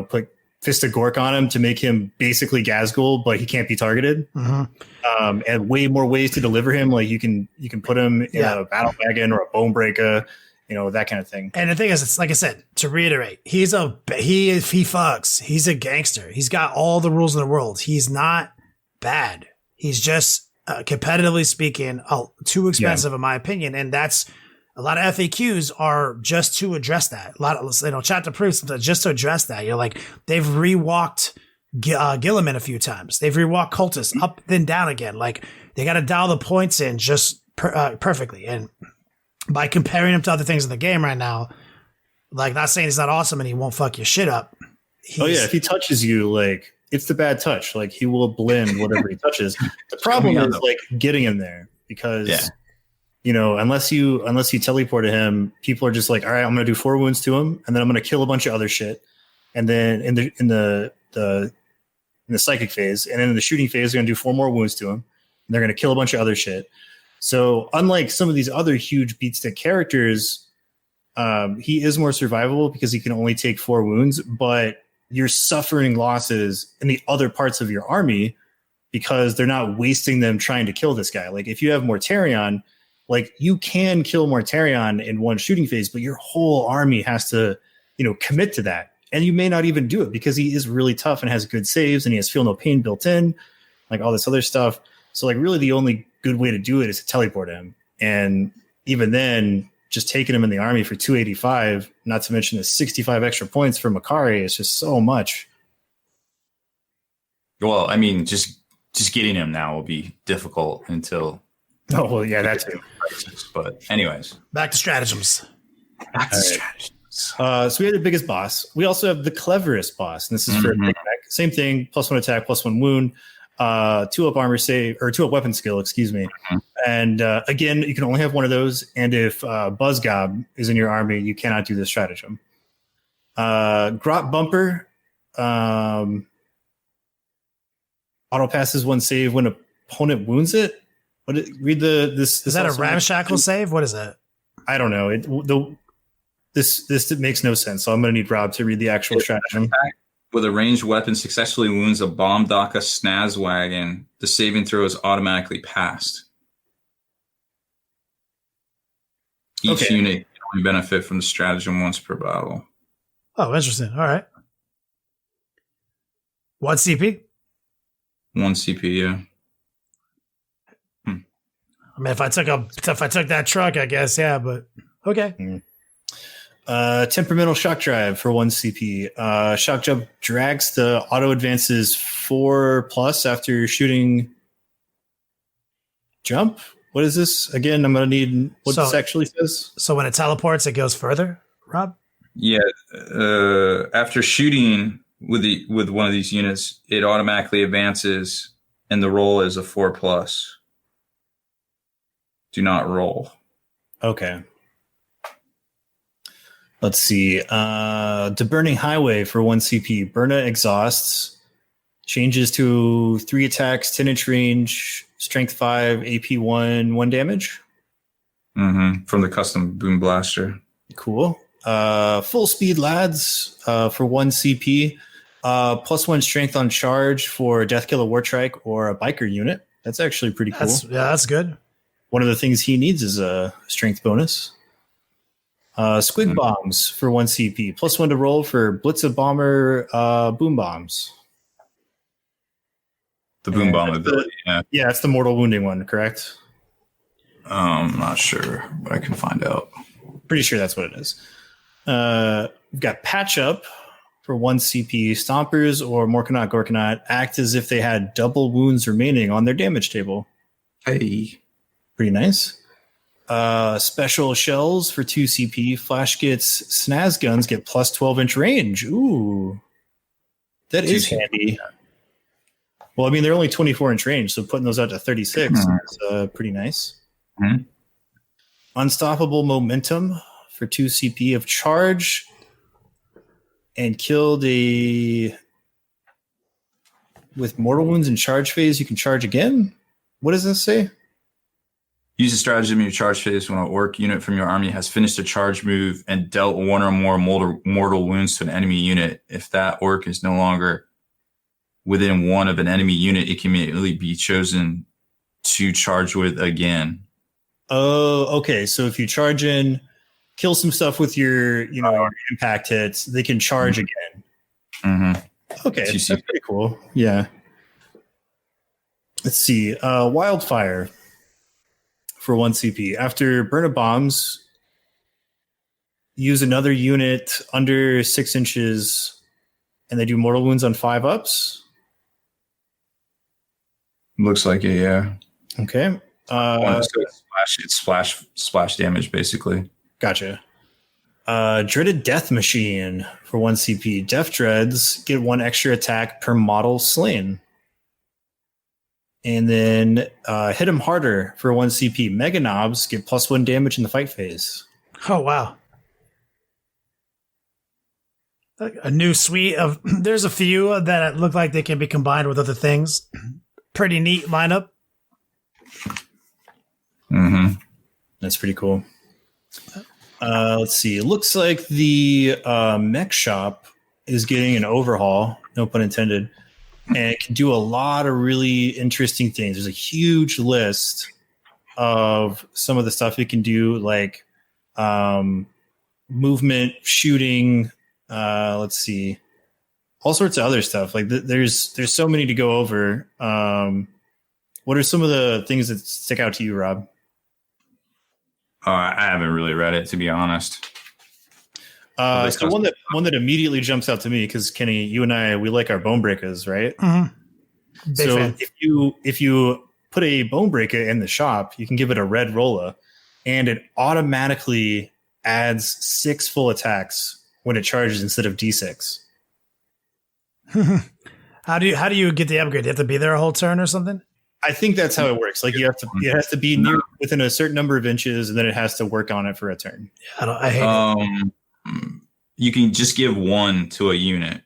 put Fist of Gork on him to make him basically Gazgul, but he can't be targeted. Mm-hmm. And way more ways to deliver him. You can put him in a battle wagon or a bone breaker, that kind of thing. And the thing is, it's like I said, to reiterate, he fucks. He's a gangster. He's got all the rules in the world. He's not bad. He's just competitively speaking, too expensive in my opinion, and that's. A lot of FAQs are just to address that. A lot of, chapter proofs just to address that. They've rewalked Gilliman a few times. They've rewalked Cultists up then down again. They got to dial the points in just perfectly. And by comparing him to other things in the game right now, not saying he's not awesome and he won't fuck your shit up. If he touches you, it's the bad touch. He will blend whatever he touches. The problem is getting him there because. Yeah. Unless you teleport to him, people are just all right, I'm going to do 4 wounds to him, and then I'm going to kill a bunch of other shit. And then in the psychic phase, and then in the shooting phase, they're going to do 4 more wounds to him, and they're going to kill a bunch of other shit. So unlike some of these other huge beatstick characters, he is more survivable because he can only take 4 wounds, but you're suffering losses in the other parts of your army because they're not wasting them trying to kill this guy. If you have Mortarion, you can kill Mortarion in one shooting phase, but your whole army has to, commit to that. And you may not even do it because he is really tough and has good saves and he has Feel No Pain built in, all this other stuff. So really the only good way to do it is to teleport him. And even then, just taking him in the army for 285, not to mention the 65 extra points for Makari, is just so much. Well, I mean, just getting him now will be difficult until... Oh, well, yeah, that too. But anyways. Back to stratagems. So we had the biggest boss. We also have the cleverest boss. And this is for Big Mac. Same thing, +1 attack, +1 wound, 2-up armor save, or 2-up weapon skill, excuse me. Mm-hmm. And again, you can only have one of those. And if Buzzgob is in your army, you cannot do this stratagem. Grot Bumper auto passes 1 save when opponent wounds it. Read this. Is that a ramshackle save? What is that? I don't know. This makes no sense. So I'm going to need Rob to read the actual stratagem. With a ranged weapon successfully wounds a bomb Daka Snaz wagon, the saving throw is automatically passed. Each unit can only benefit from the stratagem once per battle. Oh, interesting. All right. 1 CP? 1 CP, yeah. I mean, if I took that truck, I guess, yeah, but okay. Temperamental shock drive for 1 CP. Shock jump drags the auto advances 4+ after shooting jump. What is this again? I'm gonna need what this actually says. So when it teleports, it goes further, Rob? Yeah. After shooting with one of these units, it automatically advances, and the roll is a 4+. Do not roll. Okay. Let's see. To Burning Highway for 1 CP. Burna exhausts. Changes to 3 attacks, 10-inch range, strength 5, AP 1 damage. From the custom boom blaster. Cool. Full speed lads for 1 CP. +1 strength on charge for Deathkiller Wartrike or a biker unit. That's actually pretty cool. That's good. One of the things he needs is a strength bonus. Squig bombs for 1 CP. +1 to roll for Blitza Bomber boom bombs. The boom bomb ability. Yeah, it's the mortal wounding one, correct? I'm not sure, but I can find out. Pretty sure that's what it is. We've got Patch Up for 1 CP. Stompers or Morkanot Gorkanot act as if they had double wounds remaining on their damage table. Hey. Pretty nice. Special Shells for 2 CP. Flash gets Snaz guns get plus 12-inch range. Ooh. That is handy. Well, I mean, they're only 24-inch range, so putting those out to 36 is pretty nice. Unstoppable Momentum for 2 CP of charge and killed a... With mortal wounds in charge phase, you can charge again? What does this say? Use a stratagem in your charge phase when an orc unit from your army has finished a charge move and dealt 1 or more mortal wounds to an enemy unit. If that orc is no longer within 1 of an enemy unit, it can immediately be chosen to charge with again. Oh, okay. So if you charge in, kill some stuff with your, your impact hits, they can charge again. Okay, that's pretty cool. Yeah. Let's see. Wildfire for 1 CP. After burn of bombs, use another unit under 6 inches, and they do mortal wounds on 5 ups. Looks like it, yeah. Okay. It's splash damage, basically. Gotcha. Dreaded Death Machine for 1 CP. Death Dreads get 1 extra attack per model slain. And then Hit 'em Harder for 1 CP. Mega Knobs get +1 damage in the fight phase. Oh, wow. A new suite of... There's a few that look like they can be combined with other things. Pretty neat lineup. That's pretty cool. Let's see. It looks like the mech shop is getting an overhaul, no pun intended, and it can do a lot of really interesting things. There's a huge list of some of the stuff it can do, like movement, shooting. Let's see, all sorts of other stuff. Like there's so many to go over. What are some of the things that stick out to you, Rob? I haven't really read it, to be honest. So one that immediately jumps out to me, because Kenny, you and I, we like our bone breakers, right? Big fan. if you put a bone breaker in the shop, you can give it a red rolla, and it automatically adds 6 full attacks when it charges instead of D6. How do you get the upgrade? Do you have to be there a whole turn or something? I think that's how it works. Like it has to be near within a certain number of inches, and then it has to work on it for a turn. I hate it. You can just give 1 to a unit.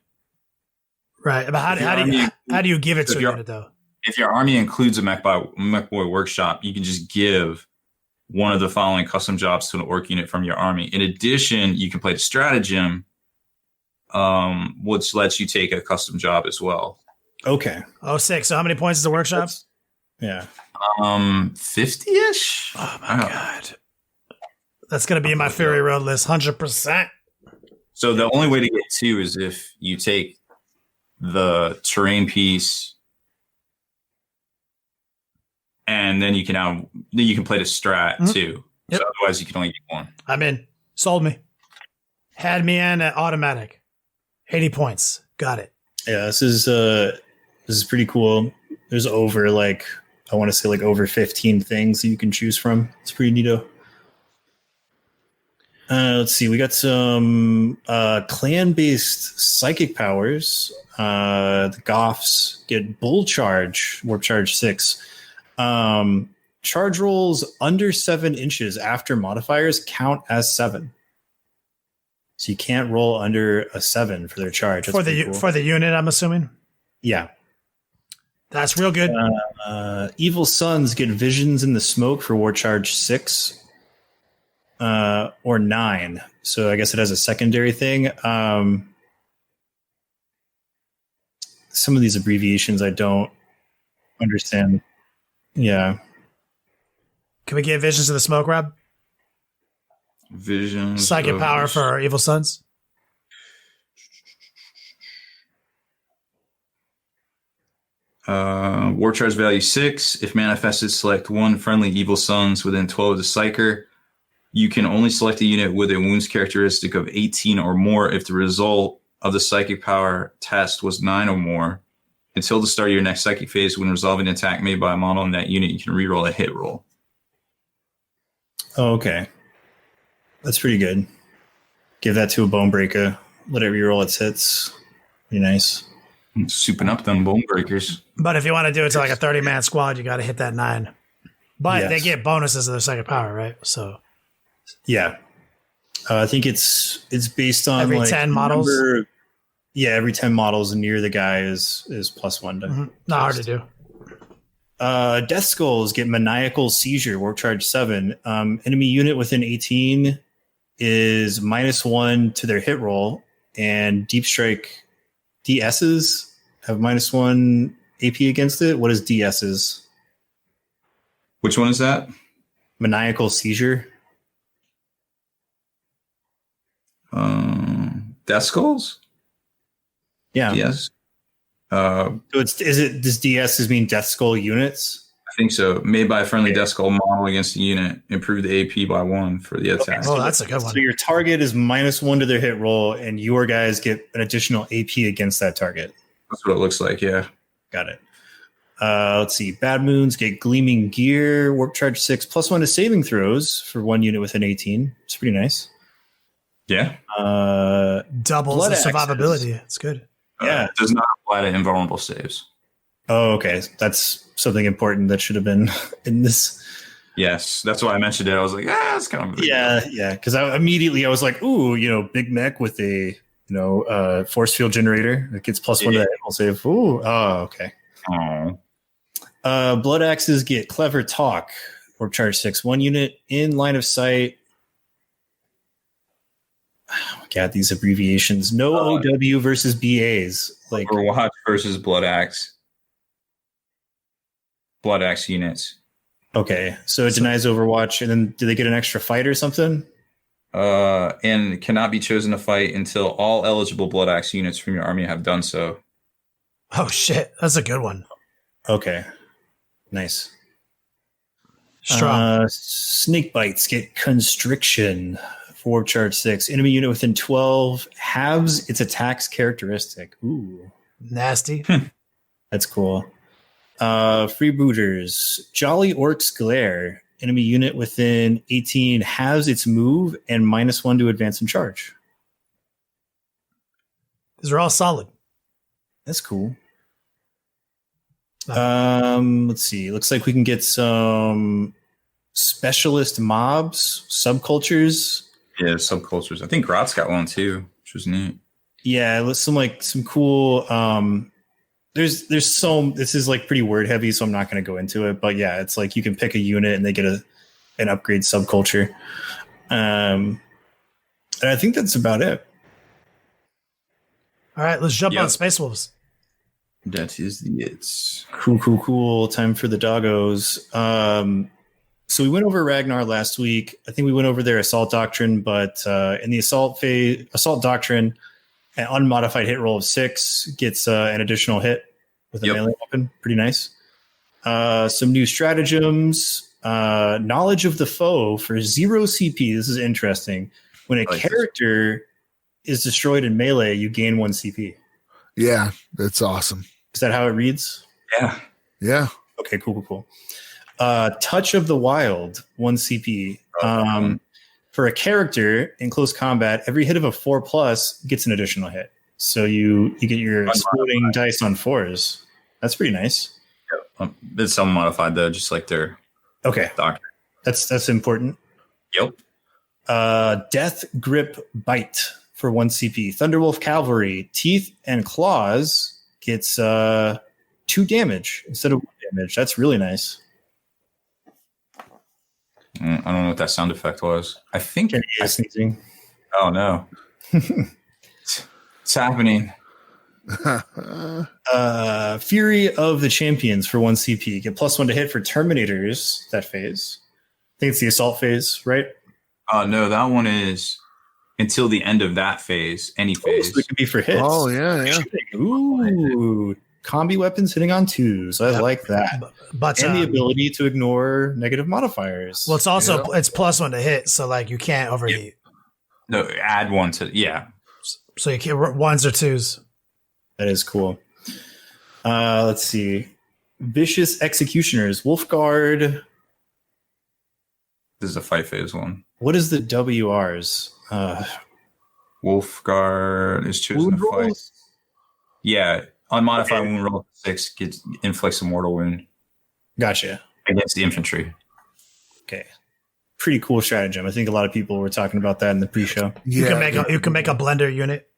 Right, but how do you give it to a unit though? If your army includes a Mechboy workshop, you can just give 1 of the following custom jobs to an orc unit from your army. In addition, you can play the stratagem, which lets you take a custom job as well. Okay. Oh, 6. So how many points is the workshop? Yeah. 50-ish. Oh my god. That's gonna be in my Fury Road list, 100%. So the only way to get 2 is if you take the terrain piece, and then you can play the strat too. Yep. So otherwise, you can only get 1. I'm in. Sold me. Had me in at automatic. 80 points. Got it. Yeah, this is pretty cool. There's over I want to say over 15 things that you can choose from. It's pretty neato. Let's see. We got some clan-based psychic powers. The Goths get Bull Charge, Warp Charge 6. Charge rolls under 7 inches after modifiers count as 7. So you can't roll under a 7 for their charge. For the unit, I'm assuming? Yeah. That's real good. Evil Sons get Visions in the Smoke for War Charge 6. Or 9. So I guess it has a secondary thing. Some of these abbreviations I don't understand. Yeah. Can we get Visions of the Smoke, Rob? Visions. Psychic power for Evil Sons. War charge value 6. If manifested, select one friendly Evil Sons within 12 of the Psyker. You can only select a unit with a wounds characteristic of 18 or more if the result of the psychic power test was 9 or more. Until the start of your next psychic phase, when resolving an attack made by a model in that unit, you can reroll a hit roll. Oh, okay. That's pretty good. Give that to a Bone Breaker. Let it reroll its hits. Be nice. Souping up them Bone Breakers. But if you want to do it to a 30-man squad, you got to hit that 9. But they get bonuses of their psychic power, right? So yeah, I think it's based on every 10 models. Every 10 models near the guy is +1 to. Mm-hmm. Not hard to do. Death Skulls get Maniacal Seizure, Warp Charge 7. Enemy unit within 18 is -1 to their hit roll, and Deep Strike DSs have -1 AP against it. What is DSs? Which one is that? Maniacal Seizure. Death Skulls? Yeah. Yes. So does DSs mean Death Skull units? I think so. Made by a friendly Death Skull model against a unit. Improve the AP by 1 for the attack. Okay, that's a good one. So your target is -1 to their hit roll, and your guys get an additional AP against that target. That's what it looks like, yeah. Got it. Let's see. Bad Moons get Gleaming Gear, Warp Charge 6, +1 to saving throws for 1 unit within 18. It's pretty nice. Yeah. Doubles the survivability. It's good. Yeah. It does not apply to invulnerable saves. Oh, okay. That's something important that should have been in this. Yes. That's why I mentioned it. I was like, it's kind of... Yeah. Because I was like, ooh, Big Mech with a, force field generator that gets +1 to that hit roll save. Ooh. Oh, okay. Oh. Blood Axes get Clever Talk, Warp Charge 6. 1 unit in line of sight. Oh my god, these abbreviations. No OW versus BAs. Overwatch versus Blood Axe. Blood Axe units. Okay, so it denies Overwatch, and then do they get an extra fight or something? And cannot be chosen to fight until all eligible Blood Axe units from your army have done so. Oh shit, that's a good one. Okay, nice. Strong. Snake Bites get Constriction. Warp Charge 6. Enemy unit within 12 halves its attack's characteristic. Ooh. Nasty. That's cool. Freebooters. Jolly Orks Glare. Enemy unit within 18 halves its move and -1 to advance and charge. These are all solid. That's cool. Let's see. Looks like we can get some specialist mobs, subcultures. Yeah, subcultures. I think Grot's got one too, which was neat. Yeah, it was some cool. There's this is pretty word heavy, so I'm not going to go into it. But yeah, it's you can pick a unit and they get an upgrade subculture. And I think that's about it. All right, let's jump on Space Wolves. That is the it's Cool. Time for the doggos. So we went over Ragnar last week. I think we went over their assault doctrine, but in the assault doctrine, an unmodified hit roll of 6 gets an additional hit with a melee weapon. Pretty nice. Some new stratagems. Knowledge of the foe for 0 CP. This is interesting. When a character is destroyed in melee, you gain 1 CP. Yeah, that's awesome. Is that how it reads? Yeah. Yeah. Okay, cool. Touch of the Wild, 1 CP. For a character in close combat, every hit of a 4+ gets an additional hit. So you get your exploding dice on 4s. That's pretty nice. Yep. It's unmodified though, just like their doctor. That's important. Yep. Death Grip Bite for 1 CP. Thunderwolf Cavalry, Teeth and Claws gets 2 damage instead of 1 damage. That's really nice. I don't know what that sound effect was. I think sneezing. Oh no. It's happening. Fury of the Champions for 1 CP. Get +1 to hit for Terminators that phase. I think it's the assault phase, right? No, that one is until the end of that phase, any phase. So it could be for hits. Oh, yeah. Ooh. Combi weapons hitting on 2s. I like that. But and the ability to ignore negative modifiers. Well, it's also it's +1 to hit, so like you can't overheat. No, add 1 to So you can't 1s or 2s. That is cool. Let's see. Vicious Executioners, Wolfguard. This is a fight phase one. What is the WRs? Wolfguard is chosen to fight. Yeah, unmodified wound roll 6 inflicts a mortal wound. Gotcha. Against the infantry. Okay. Pretty cool stratagem. I think a lot of people were talking about that in the pre-show. Yeah, You can make a blender unit.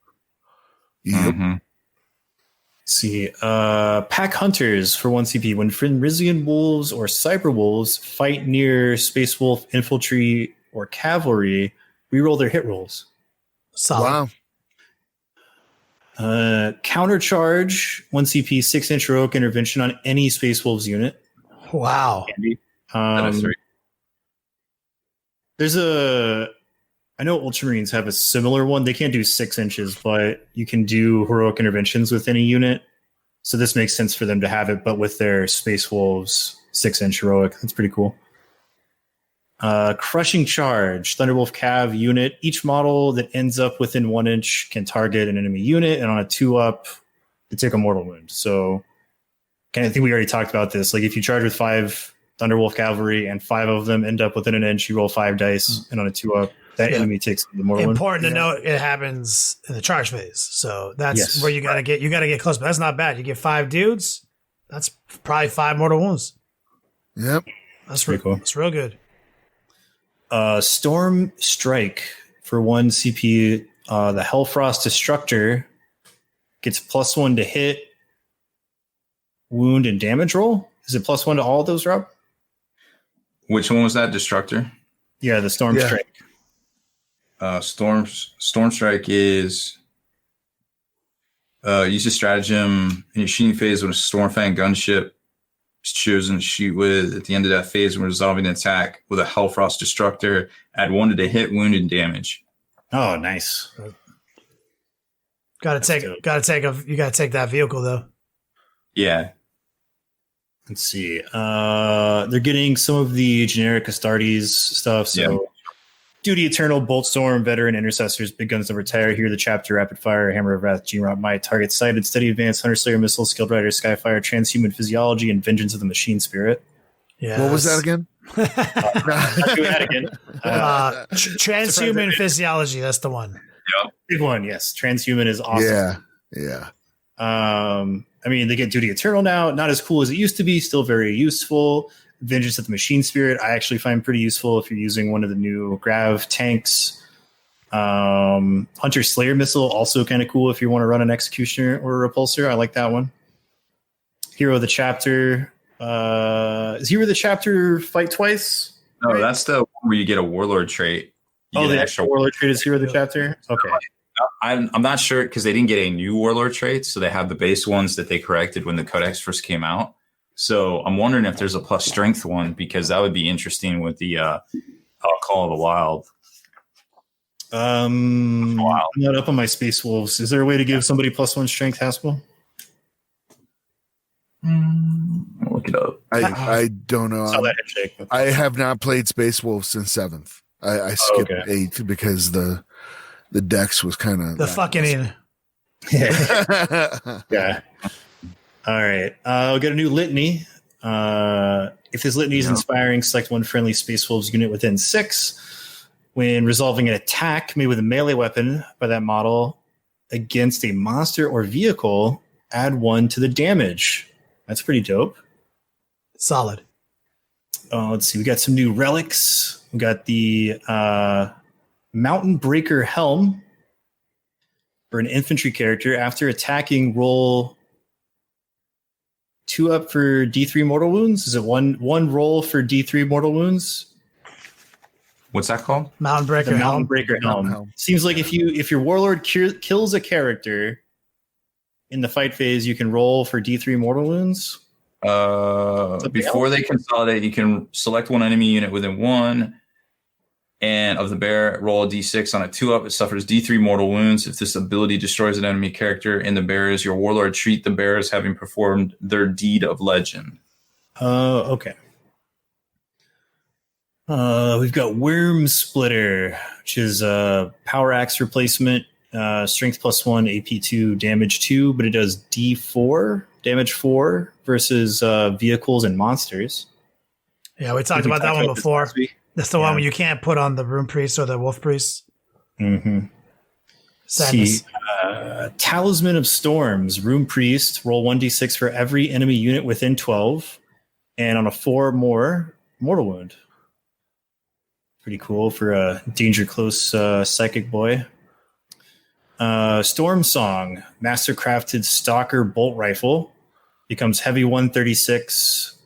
Yep. Mm-hmm. See, Pack Hunters for 1 CP. When Fenrisian Wolves or Cyber Wolves fight near Space Wolf, Infantry, or Cavalry, reroll their hit rolls. Solid. Wow. Countercharge, 1 CP, 6-inch heroic intervention on any Space Wolves unit. Wow. I know Ultramarines have a similar one. They can't do 6 inches, but you can do heroic interventions with any unit. So this makes sense for them to have it, but with their Space Wolves 6-inch heroic. That's pretty cool. Crushing Charge, Thunderwolf Cav unit. Each model that ends up within 1 inch can target an enemy unit, and on a 2-up, they take a mortal wound. So I think we already talked about this. Like if you charge with 5 Thunderwolf Cavalry and 5 of them end up within an inch, you roll 5 dice, and on a 2-up, that enemy takes the mortal wound. Important to note, it happens in the charge phase. So that's where you gotta get close. But that's not bad. You get 5 dudes, that's probably 5 mortal wounds. Yep. That's pretty cool. That's real good. Storm Strike for 1 CP. The Hellfrost Destructor gets +1 to hit, wound, and damage roll. Is it +1 to all of those, Rob? Which one was that? Destructor? Yeah, the Storm Strike. Storm Strike is use a stratagem in your shooting phase when a Stormfang gunship is chosen to shoot with. At the end of that phase, when resolving an attack with a Hellfrost Destructor, add 1 to the hit, wound, and damage. Oh, nice. You gotta take that vehicle though. Yeah. Let's see. They're getting some of the generic Astartes stuff. So, Duty Eternal, Boltstorm, Veteran, Intercessors, Big Guns Never Tire. Here, the Chapter, Rapid Fire, Hammer of Wrath, G-Rot, Might, Target Sighted, Steady Advance, Hunter Slayer Missile, Skilled Rider, Skyfire, Transhuman Physiology, and Vengeance of the Machine Spirit. Yeah. What was that again? Not doing that again. Transhuman Physiology. That's the one. Yep. Big one, yes. Transhuman is awesome. Yeah. I mean, they get Duty Eternal now. Not as cool as it used to be. Still very useful. Vengeance of the Machine Spirit, I actually find pretty useful if you're using one of the new Grav tanks. Hunter Slayer Missile, also kind of cool if you want to run an Executioner or a Repulsor. I like that one. Hero of the Chapter. Is Hero of the Chapter fight twice? No, right? That's the one where you get a Warlord trait. The extra Warlord trait is Hero of the Chapter? Okay. I'm not sure because they didn't get a new Warlord trait, so they have the base ones that they corrected when the Codex first came out. So I'm wondering if there's a plus strength one because that would be interesting with the Call of the Wild. I'm not up on my Space Wolves. Is there a way to give somebody +1 strength, Haspil? Look it up. I don't know. Saw that head shake. I have not played Space Wolf since 7th. I skipped 8 because the dex was kind of the fucking. Yeah. All right. I'll get a new litany. If this litany is inspiring, select one friendly Space Wolves unit within 6. When resolving an attack made with a melee weapon by that model against a monster or vehicle, add 1 to the damage. That's pretty dope. Solid. Let's see. We got some new relics. We got the Mountain Breaker Helm for an infantry character. After attacking, roll 2 up for D3 mortal wounds. Is it one roll for D3 mortal wounds? What's that called? Mountain Breaker The Helm. Mountain Breaker Helm. Seems like if your warlord kills a character in the fight phase, you can roll for D3 mortal wounds. Before they consolidate, you can select one enemy unit within 1 and of the bear, roll a d6 on a 2-up. It suffers d3 mortal wounds. If this ability destroys an enemy character in the bears, your warlord treat the bears having performed their deed of legend. Okay. We've got Worm Splitter, which is a power axe replacement. Strength +1, AP 2, damage 2, but it does D4, damage 4 versus vehicles and monsters. Yeah, we talked about that one before. That's the one where you can't put on the Rune Priest or the Wolf Priest. Mm-hmm. Sadness. Talisman of Storms, Rune Priest, roll 1d6 for every enemy unit within 12, and on a 4 or more, mortal wound. Pretty cool for a danger close psychic boy. Storm Song, mastercrafted stalker bolt rifle, becomes heavy 136,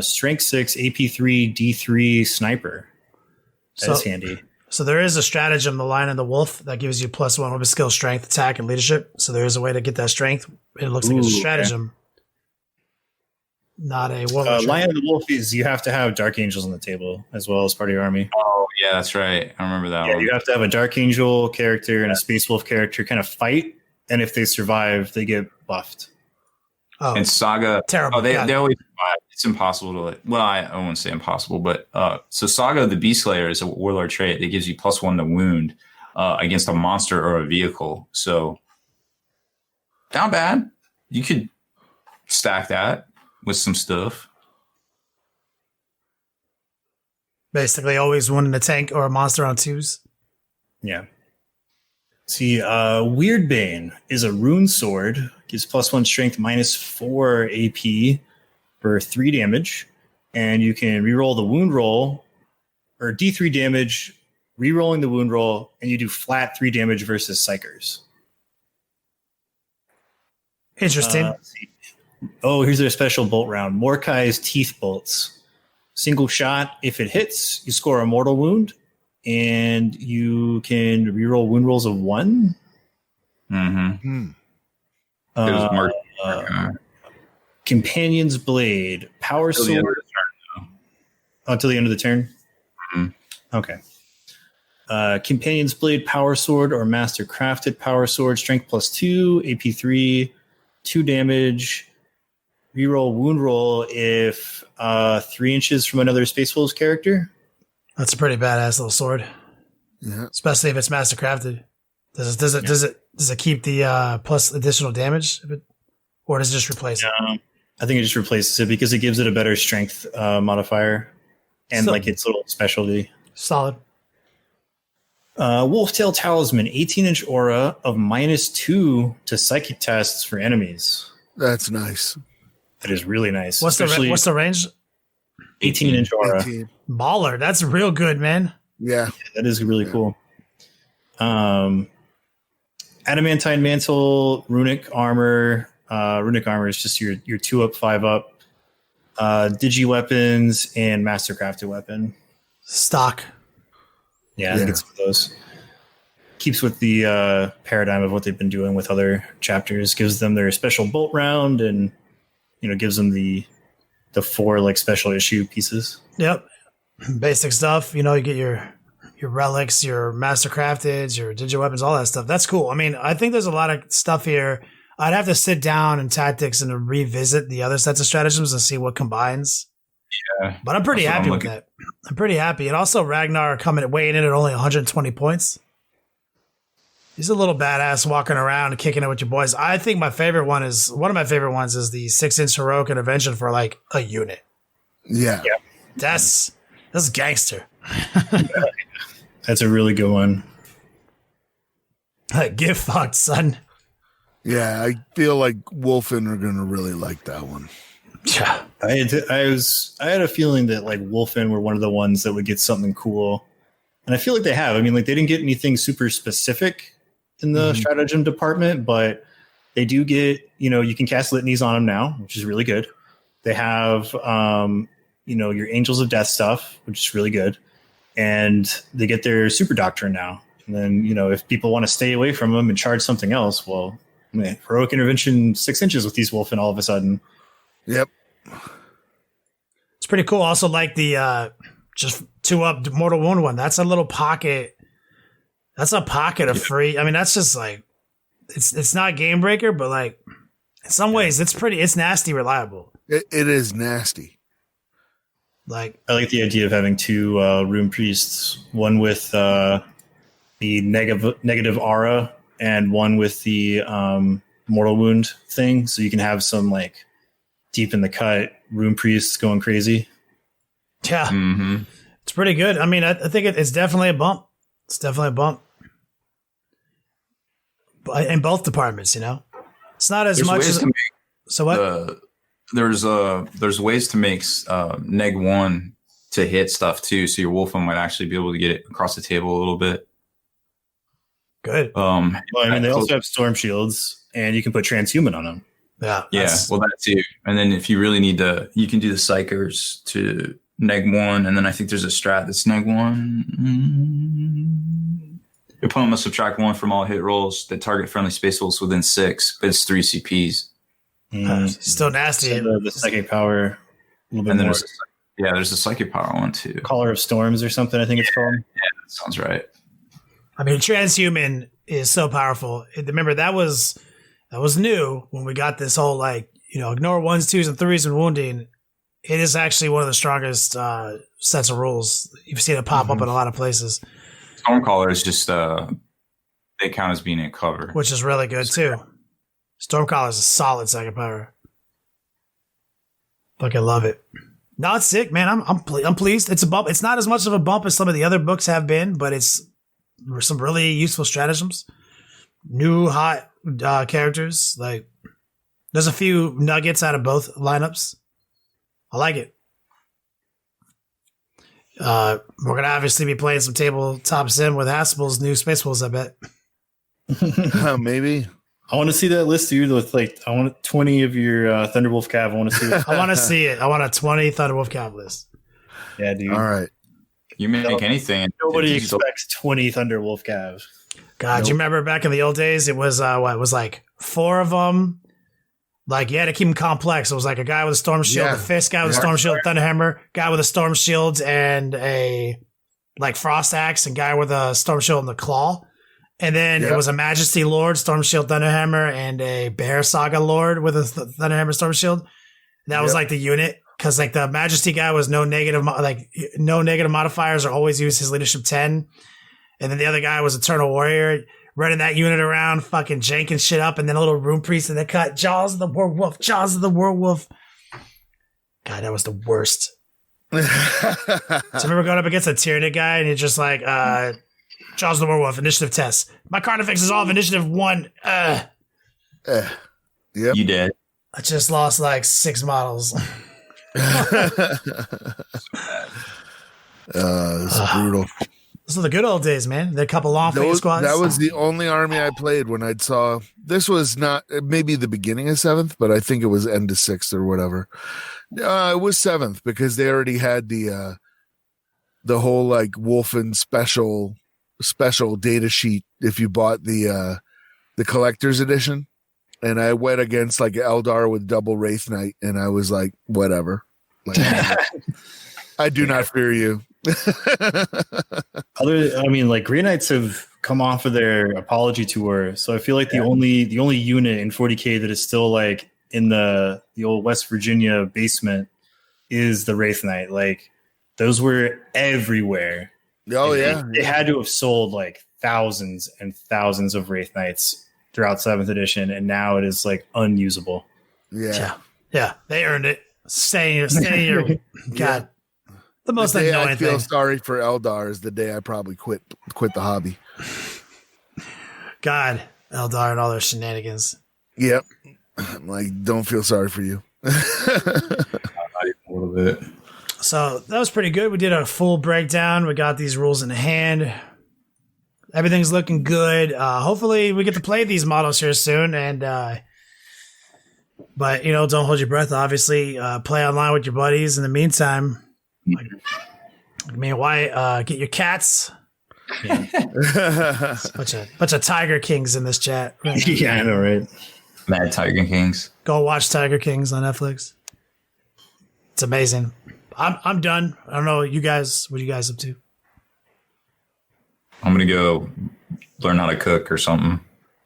strength 6, AP 3, D3 sniper. That's handy. So there is a stratagem, the Lion and the Wolf, that gives you +1 with skill, strength, attack, and leadership. So there is a way to get that strength. It looks like it's a stratagem, not a warlord. Lion and the Wolf is you have to have Dark Angels on the table as well as part of your army. Oh, yeah, that's right. I remember that one. You have to have a Dark Angel character and a Space Wolf character kind of fight, and if they survive, they get buffed. Oh, and Saga, terrible. They always survive. It's impossible to, well, I won't say impossible, but so Saga the Beast Slayer is a warlord trait that gives you +1 to wound against a monster or a vehicle. So not bad. You could stack that with some stuff. Basically, always one in a tank or a monster on 2s. Yeah. See, Weird Bane is a rune sword. Gives +1 strength, -4 AP for 3 damage. And you can reroll the wound roll, or D3 damage, rerolling the wound roll, and you do flat 3 damage versus psychers. Interesting. Here's their special bolt round. Mordekai's Teeth Bolts. Single shot. If it hits, you score a mortal wound. And you can reroll wound rolls of 1. Mm-hmm. It was Companion's Blade. Power Sword. Until the end of the turn? Mm-hmm. Okay. Companion's Blade, Power Sword, or Master Crafted Power Sword. Strength +2, AP 3, 2 damage. Reroll wound roll if 3 inches from another Space Wolves character. That's a pretty badass little sword. Yeah. Especially if it's master crafted. Does it keep the plus additional damage? Or does it just replace it? I think it just replaces it because it gives it a better strength modifier and like its little specialty. Solid. Wolftail Talisman, 18-inch aura of -2 to psychic tests for enemies. That's nice. That is really nice. What's the range? 18-inch aura. 18. Baller. That's real good, man. Yeah. That is really cool. Adamantine Mantle, Runic Armor. Runic Armor is just your 2-up, 5-up. Digi Weapons and Mastercrafted Weapon. Stock. Yeah, I think it's one of those. Keeps with the paradigm of what they've been doing with other chapters. Gives them their special bolt round and gives them the 4 like special issue pieces. Yep. Basic stuff. You get your relics, your master crafteds, your digi weapons, all that stuff. That's cool. I mean, I think there's a lot of stuff here. I'd have to sit down in tactics and revisit the other sets of stratagems and see what combines. Yeah. But I'm pretty happy with that. I'm pretty happy. And also Ragnar weighing in at only 120 points. He's a little badass walking around and kicking it with your boys. I think one of my favorite ones is the 6-inch heroic intervention for like a unit. Yeah. That's gangster. That's a really good one. Get fucked, son. Yeah, I feel like Wolfen are gonna really like that one. Yeah. I had a feeling that like Wolfen were one of the ones that would get something cool. And I feel like they have. I mean, like they didn't get anything super specific in the stratagem department, but they do get, you can cast litanies on them now, which is really good. They have, your Angels of Death stuff, which is really good. And they get their super doctrine now. And then, if people want to stay away from them and charge something else, well, man, heroic intervention 6 inches with these Wolfen all of a sudden. Yep. It's pretty cool. Also like the just 2-up mortal wound one. That's a little pocket. That's a pocket of free. I mean, that's just like it's not game breaker, but like in some ways it's nasty reliable. It is nasty. Like I like the idea of having 2 rune priests, one with the negative aura and one with the mortal wound thing, so you can have some like deep in the cut rune priests going crazy. Yeah, It's pretty good. I mean, I think it's definitely a bump. It's definitely a bump. But in both departments, it's not as much as. So what? There's ways to make neg 1 to hit stuff too, so your Wolfen might actually be able to get it across the table a little bit. Good. Well, I mean, they also have storm shields, and you can put transhuman on them. Yeah. Well, that too. And then if you really need to, you can do the psychers to neg 1, and then I think there's a strat that's neg 1. Your opponent must subtract 1 from all hit rolls that target friendly space wolves within 6, but it's 3 CPs. Still nasty. So the psychic power, a little bit And then more. there's a psychic power one too. Caller of Storms or something, I think it's called. Yeah, that sounds right. I mean, transhuman is so powerful. Remember that was new when we got this whole ignore 1s, 2s, and 3s and wounding. It is actually one of the strongest sets of rules. You've seen it pop up in a lot of places. Stormcaller is just they count as being in cover, which is really good too. Stormcaller is a solid second power. Fucking love it. No, it's sick, man. I'm pleased. It's a bump. It's not as much of a bump as some of the other books have been, but it's some really useful stratagems. New hot characters. Like there's a few nuggets out of both lineups. I like it. We're gonna obviously be playing some tabletop sim with Haspil's new Space Wolves, I bet. Maybe. I want to see that list, dude. With I want 20 of your Thunderwolf Cav. I want to see it. I want to see it. I want a 20 Thunderwolf Cav list. Yeah, dude. All right. You make anything. Nobody expects 20 Thunderwolf Cav. God, do you remember back in the old days? It was it was like 4 of them. Like you had to keep them complex. It was like a guy with a storm shield, a fist guy with a storm shield, thunderhammer, guy with a storm shield and a frost axe, and guy with a storm shield and the claw. And then it was a Majesty Lord, Storm Shield, Thunderhammer, and a Bear Saga Lord with a Thunderhammer, Storm Shield. That was like the unit, because the Majesty guy was no negative modifiers, or always use his leadership 10. And then the other guy was Eternal Warrior, running that unit around, fucking janking shit up, and then a little Rune Priest, and they cut Jaws of the Werewolf, Jaws of the Werewolf. God, that was the worst. So I remember going up against a Tyranid guy, and you're just like, Jaws of the Werewolf, initiative test. My Carnifex is off initiative 1. Yep. You did. I just lost 6 models. It's brutal. Those are the good old days, man. The couple long finger squads. That was the only army I played when I'd saw. This was not maybe the beginning of 7th, but I think it was end of 6th or whatever. It was 7th because they already had the whole Wolfen special data sheet if you bought the collector's edition. And I went against Eldar with double Wraith Knight, and I was like, whatever. I do not fear you. Grey Knights have come off of their apology tour, so I feel like the only unit in 40K that is still in the old West Virginia basement is the Wraith Knight. Those were everywhere. Oh, they had to have sold thousands and thousands of Wraith Knights throughout 7th edition, and now it is like unusable. Yeah. They earned it. Stay here. God, the most the day annoying I feel thing. sorry for Eldar is the day I probably quit the hobby. God, Eldar and all their shenanigans. Yep. I'm like, don't feel sorry for you. A little bit. So that was pretty good. We did a full breakdown. We got these rules in hand. Everything's looking good. Hopefully we get to play these models here soon. And but don't hold your breath. Obviously, play online with your buddies. In the meantime, why get your cats? Yeah. bunch of Tiger Kings in this chat. Right now. Yeah, I know, right? Mad Tiger Kings. Go watch Tiger Kings on Netflix. It's amazing. I'm done. I don't know you guys. What are you guys up to? I'm gonna go learn how to cook or something.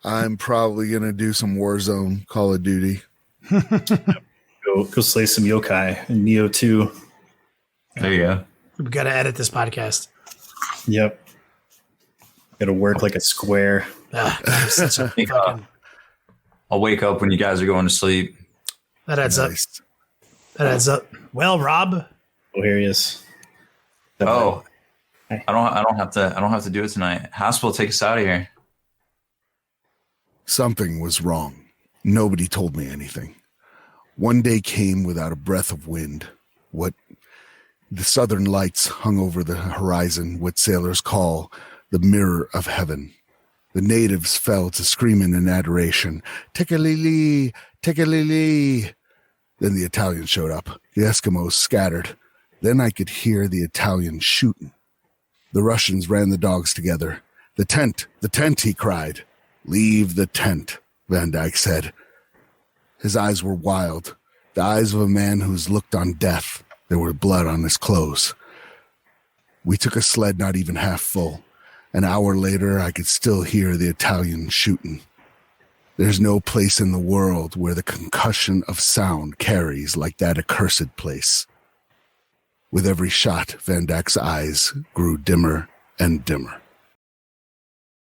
I'm probably gonna do some Warzone, Call of Duty. Go slay some yokai in Neo 2. There you go. We got to edit this podcast. Yep. Got to work like a square. Such a fucking... I'll wake up when you guys are going to sleep. That adds up. That adds up. Well, Rob. Oh, here he is. Oh, I don't have to do it tonight. Haspil, take us out of here. Something was wrong. Nobody told me anything. One day came without a breath of wind. The southern lights hung over the horizon, what sailors call the mirror of heaven. The natives fell to screaming in adoration, "Tikalili, tikalili." Then the Italians showed up. The Eskimos scattered. Then I could hear the Italians shooting. The Russians ran the dogs together. The tent, he cried. "Leave the tent," Van Dyke said. His eyes were wild, the eyes of a man who's looked on death. There were blood on his clothes. We took a sled not even half full. An hour later, I could still hear the Italians shooting. There's no place in the world where the concussion of sound carries like that accursed place. With every shot, Van Dyke's eyes grew dimmer and dimmer.